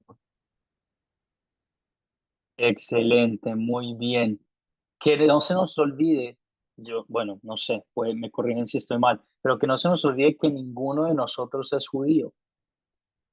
Excelente, muy bien. Que no se nos olvide, bueno, no sé, pues me corrigen si estoy mal, pero que no se nos olvide que ninguno de nosotros es judío,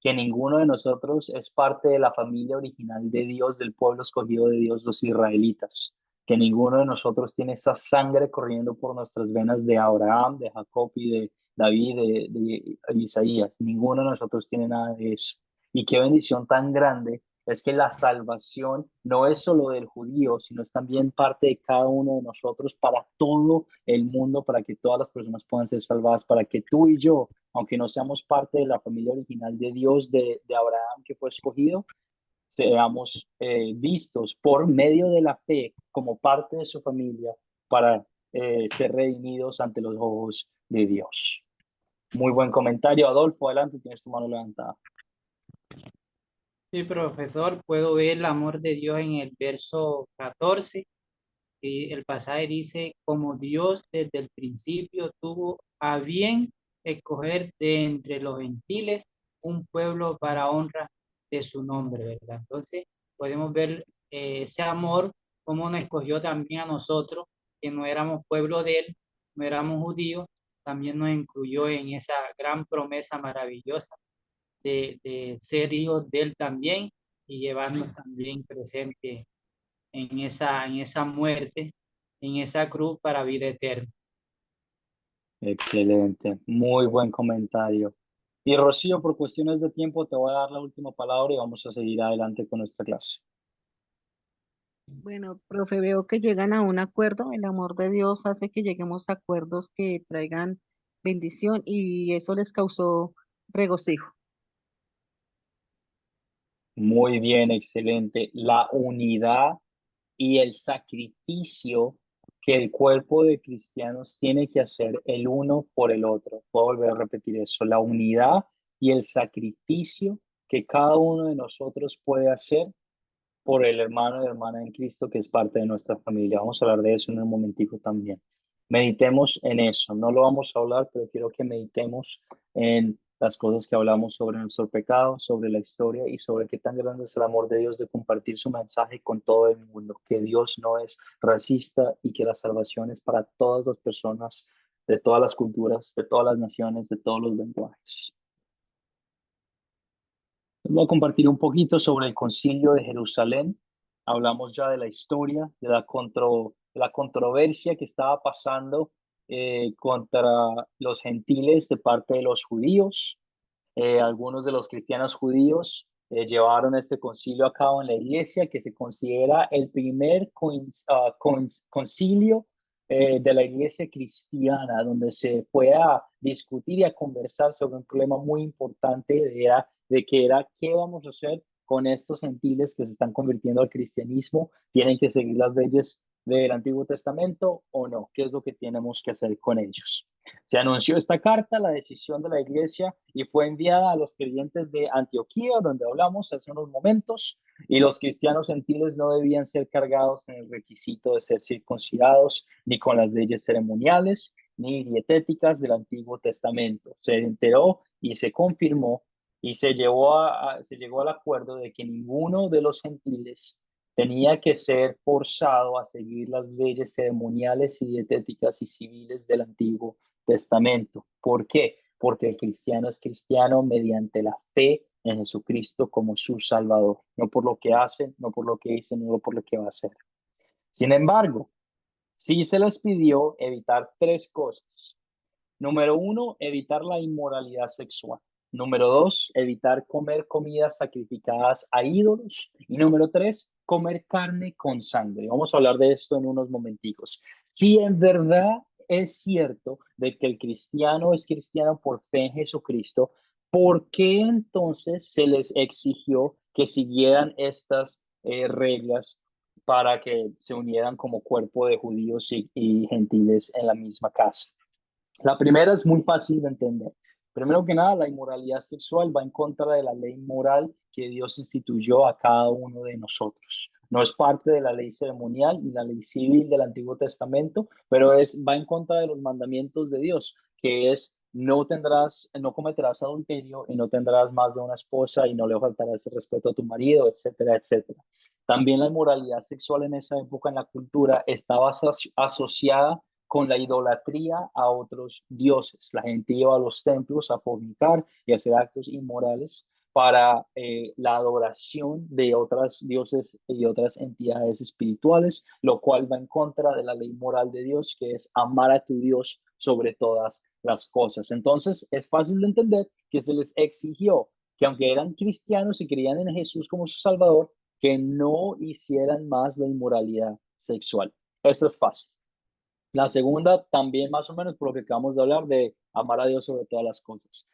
que ninguno de nosotros es parte de la familia original de Dios, del pueblo escogido de Dios, los israelitas, que ninguno de nosotros tiene esa sangre corriendo por nuestras venas de Abraham, de Jacob y de David, de Isaías. Ninguno de nosotros tiene nada de eso. Y qué bendición tan grande es que la salvación no es solo del judío, sino es también parte de cada uno de nosotros para todo el mundo, para que todas las personas puedan ser salvadas, para que tú y yo, aunque no seamos parte de la familia original de Dios, de Abraham que fue escogido, seamos vistos por medio de la fe como parte de su familia para ser redimidos ante los ojos de Dios. Muy buen comentario, Adolfo, adelante, tienes tu mano levantada. Sí, profesor, puedo ver el amor de Dios en el verso 14. Y el pasaje dice, como Dios desde el principio tuvo a bien escoger de entre los gentiles un pueblo para honra de su nombre, ¿verdad? Entonces, podemos ver ese amor, como nos escogió también a nosotros, que no éramos pueblo de Él, no éramos judíos, también nos incluyó en esa gran promesa maravillosa de ser hijos de Él también y llevarnos también presente en esa muerte, en esa cruz para vida eterna. Excelente, muy buen comentario. Y Rocío, por cuestiones de tiempo, te voy a dar la última palabra y vamos a seguir adelante con nuestra clase. Bueno, profe, veo que llegan a un acuerdo. El amor de Dios hace que lleguemos a acuerdos que traigan bendición y eso les causó regocijo. Muy bien, excelente. La unidad y el sacrificio que el cuerpo de cristianos tiene que hacer el uno por el otro. Puedo volver a repetir eso. La unidad y el sacrificio que cada uno de nosotros puede hacer por el hermano y hermana en Cristo que es parte de nuestra familia. Vamos a hablar de eso en un momentico también. Meditemos en eso. No lo vamos a hablar, pero quiero que meditemos en las cosas que hablamos sobre nuestro pecado, sobre la historia y sobre qué tan grande es el amor de Dios de compartir su mensaje con todo el mundo, que Dios no es racista y que la salvación es para todas las personas, de todas las culturas, de todas las naciones, de todos los lenguajes. Les voy a compartir un poquito sobre el Concilio de Jerusalén. Hablamos ya de la historia, de la controversia que estaba pasando contra los gentiles de parte de los judíos. Algunos de los cristianos judíos llevaron este concilio a cabo en la iglesia, que se considera el primer concilio de la iglesia cristiana, donde se pueda discutir y a conversar sobre un problema muy importante de que era qué vamos a hacer con estos gentiles que se están convirtiendo al cristianismo. ¿Tienen que seguir las leyes del Antiguo Testamento o no? ¿Qué es lo que tenemos que hacer con ellos? Se anunció esta carta, la decisión de la iglesia, y fue enviada a los creyentes de Antioquía, donde hablamos hace unos momentos, y los cristianos gentiles no debían ser cargados en el requisito de ser circuncidados ni con las leyes ceremoniales, ni dietéticas del Antiguo Testamento. Se enteró y se confirmó y se llegó al acuerdo de que ninguno de los gentiles tenía que ser forzado a seguir las leyes ceremoniales y dietéticas y civiles del Antiguo Testamento. ¿Por qué? Porque el cristiano es cristiano mediante la fe en Jesucristo como su Salvador, no por lo que hacen, no por lo que dicen, no por lo que va a hacer. Sin embargo, sí se les pidió evitar tres cosas. Número uno, evitar la inmoralidad sexual. Número dos, evitar comer comidas sacrificadas a ídolos. Y número tres, comer carne con sangre. Vamos a hablar de esto en unos momenticos. Si en verdad es cierto de que el cristiano es cristiano por fe en Jesucristo, ¿por qué entonces se les exigió que siguieran estas reglas para que se unieran como cuerpo de judíos y gentiles en la misma casa? La primera es muy fácil de entender. Primero que nada, la inmoralidad sexual va en contra de la ley moral que Dios instituyó a cada uno de nosotros. No es parte de la ley ceremonial ni la ley civil del Antiguo Testamento, pero va en contra de los mandamientos de Dios, que es no cometerás adulterio y no tendrás más de una esposa y no le faltarás el respeto a tu marido, etcétera, etcétera. También la inmoralidad sexual en esa época en la cultura estaba asociada con la idolatría a otros dioses. La gente iba a los templos a fornicar y hacer actos inmorales para la adoración de otros dioses y otras entidades espirituales, lo cual va en contra de la ley moral de Dios, que es amar a tu Dios sobre todas las cosas. Entonces, es fácil de entender que se les exigió que aunque eran cristianos y creían en Jesús como su Salvador, que no hicieran más la inmoralidad sexual. Eso es fácil. La segunda, también más o menos por lo que acabamos de hablar, de amar a Dios sobre todas las cosas.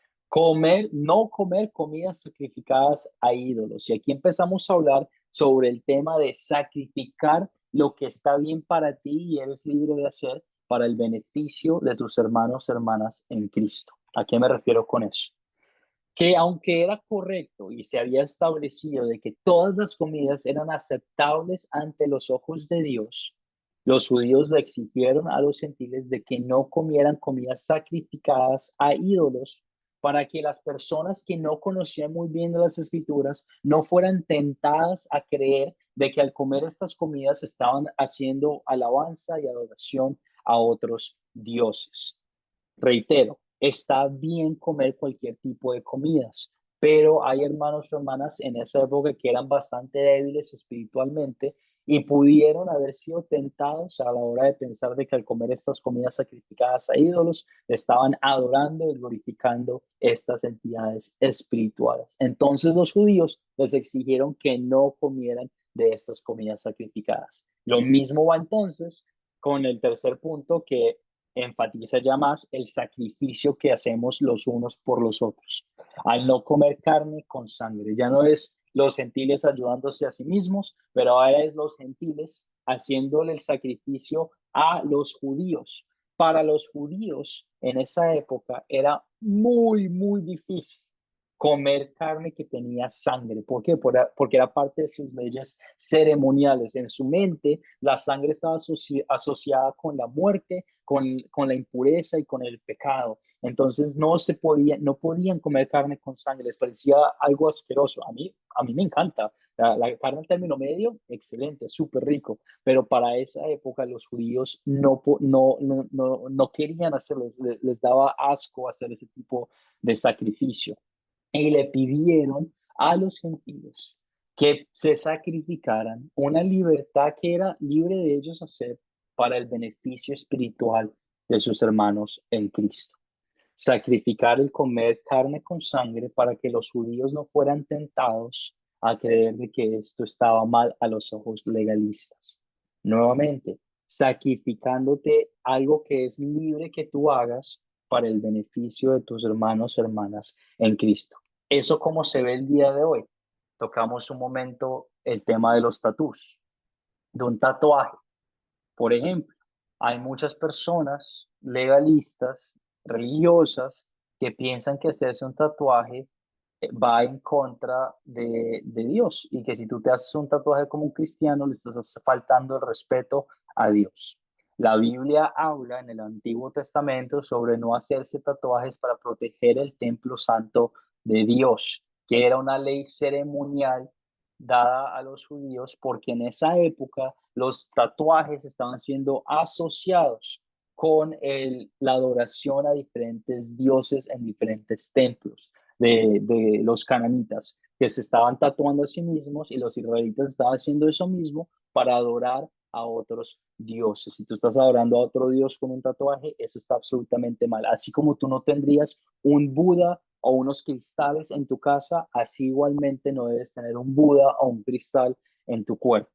No comer comidas sacrificadas a ídolos. Y aquí empezamos a hablar sobre el tema de sacrificar lo que está bien para ti y eres libre de hacer para el beneficio de tus hermanos, hermanas en Cristo. ¿A qué me refiero con eso? Que aunque era correcto y se había establecido de que todas las comidas eran aceptables ante los ojos de Dios, los judíos le exigieron a los gentiles de que no comieran comidas sacrificadas a ídolos para que las personas que no conocían muy bien de las escrituras no fueran tentadas a creer de que al comer estas comidas estaban haciendo alabanza y adoración a otros dioses. Reitero, está bien comer cualquier tipo de comidas, pero hay hermanos o hermanas en esa época que eran bastante débiles espiritualmente y pudieron haber sido tentados a la hora de pensar de que al comer estas comidas sacrificadas a ídolos, estaban adorando y glorificando estas entidades espirituales. Entonces los judíos les exigieron que no comieran de estas comidas sacrificadas. Lo mismo va entonces con el tercer punto, que enfatiza ya más el sacrificio que hacemos los unos por los otros. Al no comer carne con sangre, ya no es los gentiles ayudándose a sí mismos, pero ahora es los gentiles haciéndole el sacrificio a los judíos. Para los judíos en esa época era muy, muy difícil comer carne que tenía sangre. ¿Por qué? Porque era parte de sus leyes ceremoniales. En su mente, la sangre estaba asociada con la muerte, con la impureza y con el pecado. Entonces no podían comer carne con sangre. Les parecía algo asqueroso. A mí me encanta. La carne en término medio, excelente, súper rico. Pero para esa época los judíos no querían hacerlo. Les daba asco hacer ese tipo de sacrificio. Y le pidieron a los gentiles que se sacrificaran una libertad que era libre de ellos hacer para el beneficio espiritual de sus hermanos en Cristo. Sacrificar el comer carne con sangre para que los judíos no fueran tentados a creer de que esto estaba mal a los ojos legalistas. Nuevamente, sacrificándote algo que es libre que tú hagas para el beneficio de tus hermanos, hermanas en Cristo. Eso como se ve el día de hoy. Tocamos un momento el tema de los tatús, de un tatuaje. Por ejemplo, hay muchas personas legalistas, religiosas, que piensan que hacerse un tatuaje va en contra de Dios y que si tú te haces un tatuaje como un cristiano le estás faltando el respeto a Dios. La Biblia habla en el Antiguo Testamento sobre no hacerse tatuajes para proteger el templo santo de Dios, que era una ley ceremonial dada a los judíos porque en esa época los tatuajes estaban siendo asociados con la adoración a diferentes dioses en diferentes templos de los cananitas, que se estaban tatuando a sí mismos, y los israelitas estaban haciendo eso mismo para adorar a otros dioses. Si tú estás adorando a otro dios con un tatuaje, eso está absolutamente mal. Así como tú no tendrías un Buda o unos cristales en tu casa, así igualmente no debes tener un Buda o un cristal en tu cuerpo.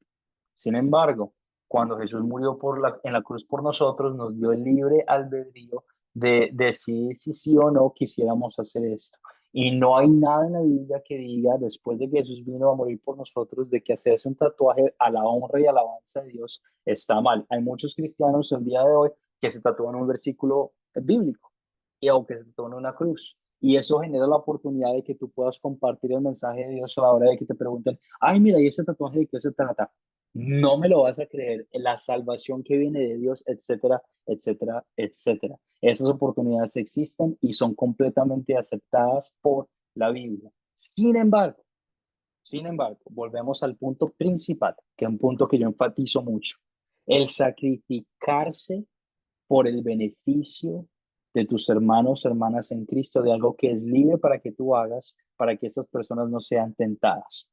Sin embargo, cuando Jesús murió en la cruz por nosotros, nos dio el libre albedrío de decidir si sí o no quisiéramos hacer esto. Y no hay nada en la Biblia que diga, después de que Jesús vino a morir por nosotros, de que hacerse un tatuaje a la honra y alabanza de Dios está mal. Hay muchos cristianos el día de hoy que se tatúan un versículo bíblico, y aunque se tatúan una cruz. Y eso genera la oportunidad de que tú puedas compartir el mensaje de Dios a la hora de que te pregunten, ay, mira, ¿y ese tatuaje de qué se trata? No me lo vas a creer, la salvación que viene de Dios, etcétera, etcétera, etcétera. Esas oportunidades existen y son completamente aceptadas por la Biblia. Sin embargo, volvemos al punto principal, que es un punto que yo enfatizo mucho: el sacrificarse por el beneficio de tus hermanos, hermanas en Cristo, de algo que es libre para que tú hagas, para que estas personas no sean tentadas.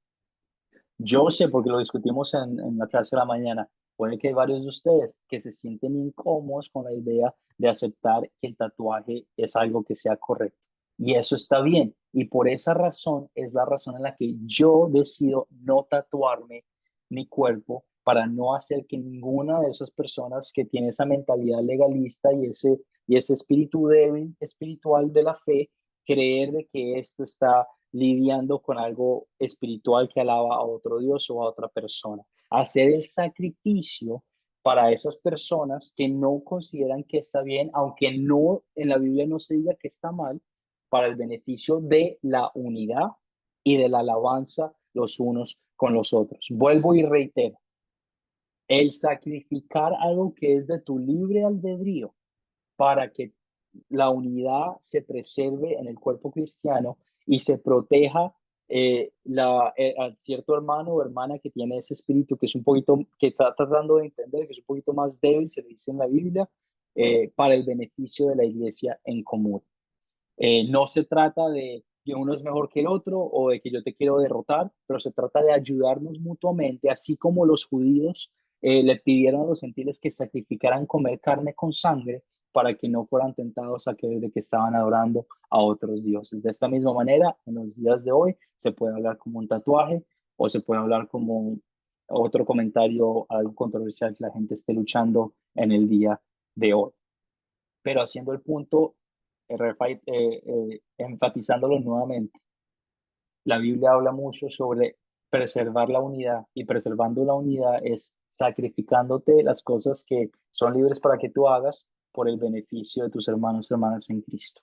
Yo sé, porque lo discutimos en la clase de la mañana, puede que hay varios de ustedes que se sienten incómodos con la idea de aceptar que el tatuaje es algo que sea correcto. Y eso está bien. Y por esa razón es la razón en la que yo decido no tatuarme mi cuerpo, para no hacer que ninguna de esas personas que tiene esa mentalidad legalista y ese espíritu débil espiritual de la fe, creer de que esto está lidiando con algo espiritual que alaba a otro Dios o a otra persona. Hacer el sacrificio para esas personas que no consideran que está bien, aunque no en la Biblia no se diga que está mal, para el beneficio de la unidad y de la alabanza los unos con los otros. Vuelvo y reitero, el sacrificar algo que es de tu libre albedrío para que la unidad se preserve en el cuerpo cristiano y se proteja a cierto hermano o hermana que tiene ese espíritu que es un poquito, que está tratando de entender, que es un poquito más débil, se le dice en la Biblia, para el beneficio de la iglesia en común. No se trata de que uno es mejor que el otro o de que yo te quiero derrotar, pero se trata de ayudarnos mutuamente, así como los judíos le pidieron a los gentiles que sacrificaran comer carne con sangre para que no fueran tentados a creer de que estaban adorando a otros dioses. De esta misma manera, en los días de hoy, se puede hablar como un tatuaje o se puede hablar como otro comentario, algo controversial que la gente esté luchando en el día de hoy. Pero haciendo el punto, enfatizándolo nuevamente, la Biblia habla mucho sobre preservar la unidad, y preservando la unidad es sacrificándote las cosas que son libres para que tú hagas por el beneficio de tus hermanos y hermanas en Cristo.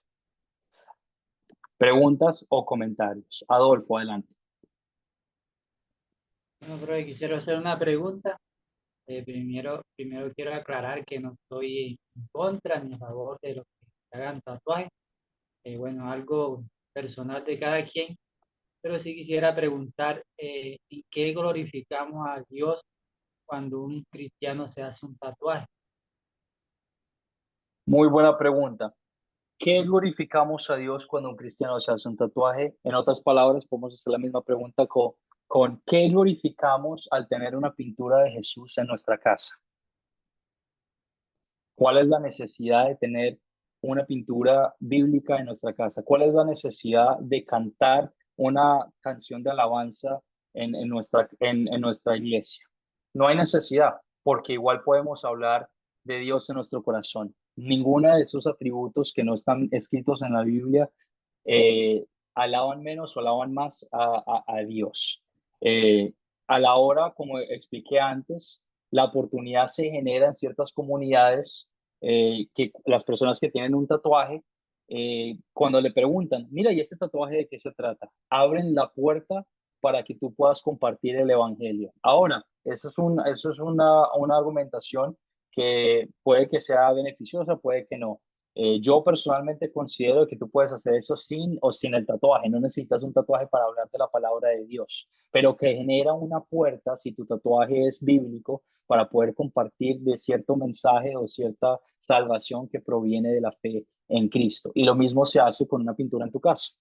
¿Preguntas o comentarios? Adolfo, adelante. Bueno, profe, quisiera hacer una pregunta. Primero quiero aclarar que no estoy en contra ni a favor de los que hagan tatuajes. Bueno, algo personal de cada quien, pero sí quisiera preguntar, ¿en qué glorificamos a Dios cuando un cristiano se hace un tatuaje? Muy buena pregunta. ¿Qué glorificamos a Dios cuando un cristiano se hace un tatuaje? En otras palabras, podemos hacer la misma pregunta con ¿qué glorificamos al tener una pintura de Jesús en nuestra casa? ¿Cuál es la necesidad de tener una pintura bíblica en nuestra casa? ¿Cuál es la necesidad de cantar una canción de alabanza en nuestra iglesia? No hay necesidad, porque igual podemos hablar de Dios en nuestro corazón. Ninguno de esos atributos que no están escritos en la Biblia alaban menos o alaban más a Dios. A la hora, como expliqué antes, la oportunidad se genera en ciertas comunidades, que las personas que tienen un tatuaje, cuando le preguntan, mira, ¿y este tatuaje de qué se trata? Abren la puerta para que tú puedas compartir el evangelio. Ahora, eso es una argumentación que puede que sea beneficiosa, puede que no. Yo personalmente considero que tú puedes hacer eso sin el tatuaje. No necesitas un tatuaje para hablar de la palabra de Dios, pero que genera una puerta, si tu tatuaje es bíblico, para poder compartir de cierto mensaje o cierta salvación que proviene de la fe en Cristo. Y lo mismo se hace con una pintura en tu casa.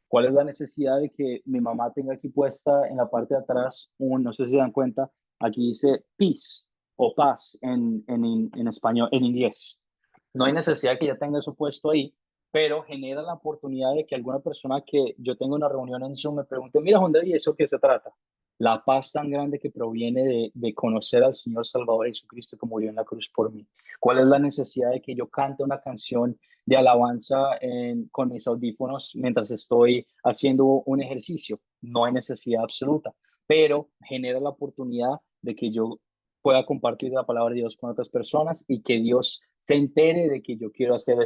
¿Cuál es la necesidad de que mi mamá tenga aquí puesta en la parte de atrás no sé si se dan cuenta, aquí dice peace o paz en español, en inglés? No hay necesidad que ya tenga eso puesto ahí, pero genera la oportunidad de que alguna persona que yo tenga una reunión en Zoom me pregunte, mira, Juan David, ¿eso qué se trata? La paz tan grande que proviene de conocer al Señor Salvador Jesucristo que murió en la cruz por mí. ¿Cuál es la necesidad de que yo cante una canción de alabanza con mis audífonos mientras estoy haciendo un ejercicio? No hay necesidad absoluta, pero genera la oportunidad de que yo pueda compartir la palabra de Dios con otras personas y que Dios se entere de que yo quiero hacer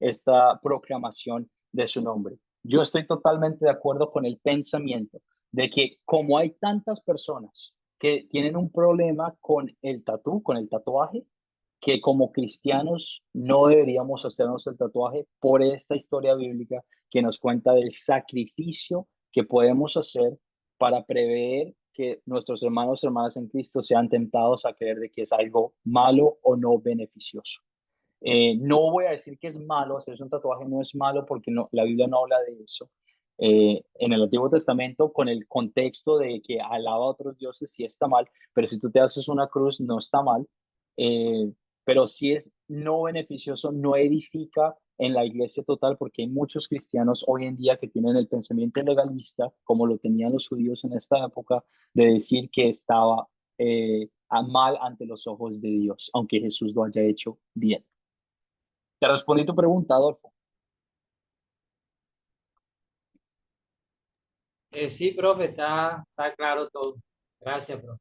esta proclamación de su nombre. Yo estoy totalmente de acuerdo con el pensamiento de que como hay tantas personas que tienen un problema con el con el tatuaje, que como cristianos no deberíamos hacernos el tatuaje por esta historia bíblica que nos cuenta del sacrificio que podemos hacer para prever que nuestros hermanos y hermanas en Cristo sean tentados a creer de que es algo malo o no beneficioso. No voy a decir que es malo, hacerse un tatuaje no es malo porque no, la Biblia no habla de eso. En el Antiguo Testamento, con el contexto de que alaba a otros dioses, sí está mal, pero si tú te haces una cruz, no está mal. Pero sí es no beneficioso, no edifica en la iglesia total, porque hay muchos cristianos hoy en día que tienen el pensamiento legalista, como lo tenían los judíos en esta época, de decir que estaba mal ante los ojos de Dios, aunque Jesús lo haya hecho bien. Te respondí tu pregunta, Adolfo. Sí, profe, está claro todo. Gracias, profe.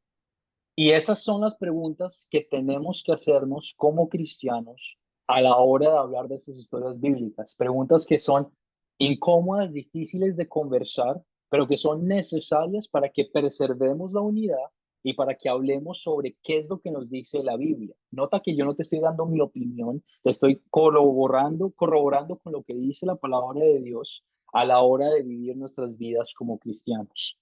Y esas son las preguntas que tenemos que hacernos como cristianos a la hora de hablar de estas historias bíblicas. Preguntas que son incómodas, difíciles de conversar, pero que son necesarias para que preservemos la unidad y para que hablemos sobre qué es lo que nos dice la Biblia. Nota que yo no te estoy dando mi opinión, te estoy corroborando con lo que dice la palabra de Dios a la hora de vivir nuestras vidas como cristianos.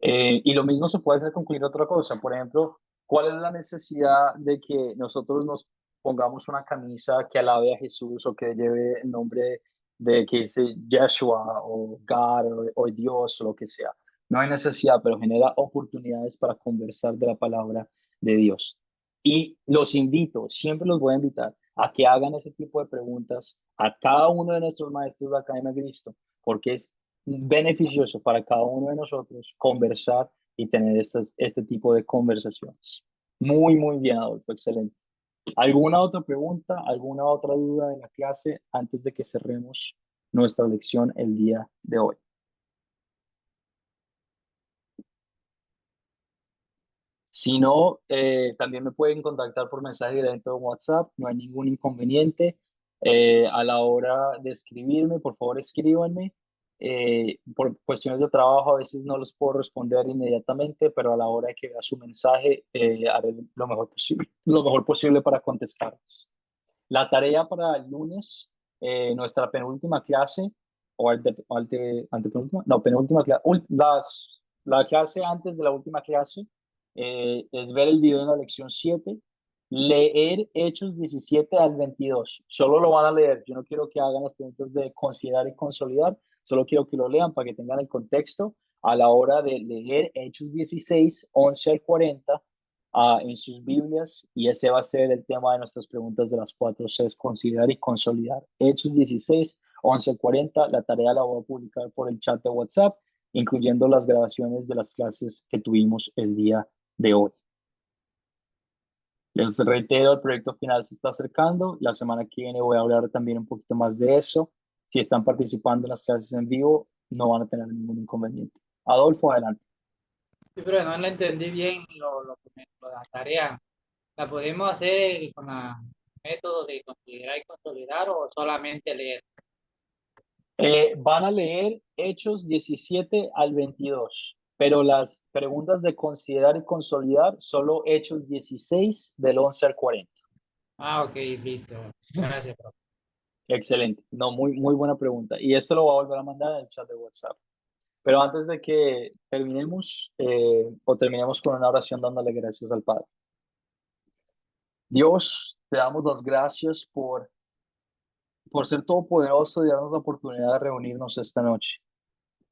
Y lo mismo se puede hacer con cualquier otra cosa. Por ejemplo, ¿cuál es la necesidad de que nosotros nos pongamos una camisa que alabe a Jesús o que lleve el nombre de que dice Yeshua o God o Dios o lo que sea? No hay necesidad, pero genera oportunidades para conversar de la palabra de Dios. Y los invito, siempre los voy a invitar a que hagan ese tipo de preguntas a cada uno de nuestros maestros de Academia de Cristo, porque es beneficioso para cada uno de nosotros conversar y tener este tipo de conversaciones. Muy, muy bien, Adolfo, excelente. ¿Alguna otra pregunta, alguna otra duda de la clase antes de que cerremos nuestra lección el día de hoy? Si no, también me pueden contactar por mensaje directo en WhatsApp, no hay ningún inconveniente. A la hora de escribirme, por favor escríbanme. Por cuestiones de trabajo a veces no los puedo responder inmediatamente, pero a la hora de que vea su mensaje, haré lo mejor posible para contestarles. La tarea para el lunes, nuestra penúltima clase, o antepenúltima, no, penúltima clase, la clase antes de la última clase, es ver el video en la lección 7, leer Hechos 17 al 22. Solo lo van a leer. Yo no quiero que hagan las preguntas de considerar y consolidar, solo quiero que lo lean para que tengan el contexto a la hora de leer Hechos 16, 11 al 40 en sus Biblias, y ese va a ser el tema de nuestras preguntas de las 4 Cs, considerar y consolidar. Hechos 16, 11 al 40, la tarea la voy a publicar por el chat de WhatsApp, incluyendo las grabaciones de las clases que tuvimos el día de hoy. Les reitero, el proyecto final se está acercando. La semana que viene voy a hablar también un poquito más de eso. Si están participando en las clases en vivo, no van a tener ningún inconveniente. Adolfo, adelante. Sí, pero no le entendí bien la tarea. ¿La podemos hacer con el método de considerar y consolidar o solamente leer? Van a leer Hechos 17 al 22, pero las preguntas de considerar y consolidar, solo Hechos 16 del 11 al 40. Ah, ok, listo. Gracias, profe. Excelente. No, muy buena pregunta. Y esto lo voy a volver a mandar en el chat de WhatsApp. Pero antes de que terminemos, terminemos con una oración dándole gracias al Padre. Dios, te damos las gracias por ser todopoderoso y darnos la oportunidad de reunirnos esta noche.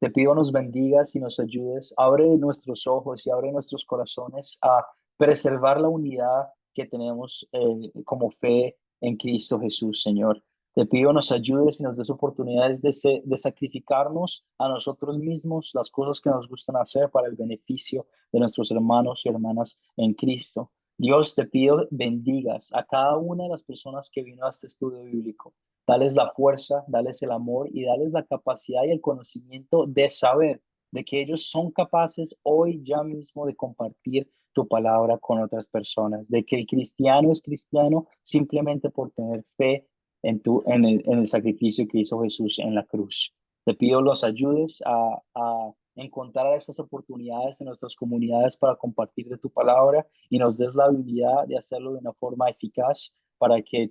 Te pido nos bendigas y nos ayudes. Abre nuestros ojos y abre nuestros corazones a preservar la unidad que tenemos como fe en Cristo Jesús, Señor. Te pido nos ayudes y nos des oportunidades de sacrificarnos a nosotros mismos las cosas que nos gustan hacer para el beneficio de nuestros hermanos y hermanas en Cristo. Dios, te pido bendigas a cada una de las personas que vino a este estudio bíblico. Dales la fuerza, dales el amor y dales la capacidad y el conocimiento de saber de que ellos son capaces hoy ya mismo de compartir tu palabra con otras personas, de que el cristiano es cristiano simplemente por tener fe en el sacrificio que hizo Jesús en la cruz. Te pido los ayudes a encontrar estas oportunidades en nuestras comunidades para compartir de tu palabra y nos des la habilidad de hacerlo de una forma eficaz para que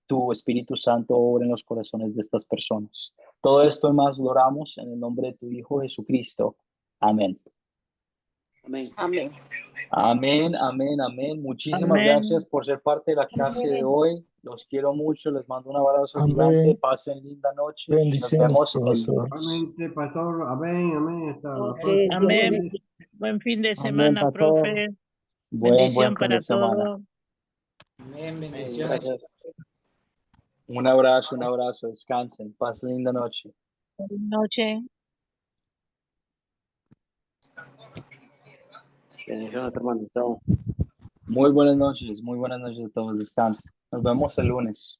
tu Espíritu Santo obre en los corazones de estas personas. Todo esto y más lo oramos en el nombre de tu Hijo Jesucristo. Amén. Amén. Amén, amén, amén. Muchísimas Amén. gracias por ser parte de la clase de hoy. Los quiero mucho, les mando un abrazo gigante. Amén. Pasen linda noche. Nos Bendiciones, vemos el profesor. lunes. Realmente, pastor, amén, amén. Hasta la Ok, próxima. Amén. Buen fin de semana, pastor. profe. Buen Bendición fin para de semana. todos. Amén, bendiciones. Gracias. Un abrazo. Descansen. Pasen linda noche. Buenas noches. Bendiciones, hermano. Chao. Muy buenas noches a todos. Descansen. Nos vemos el lunes.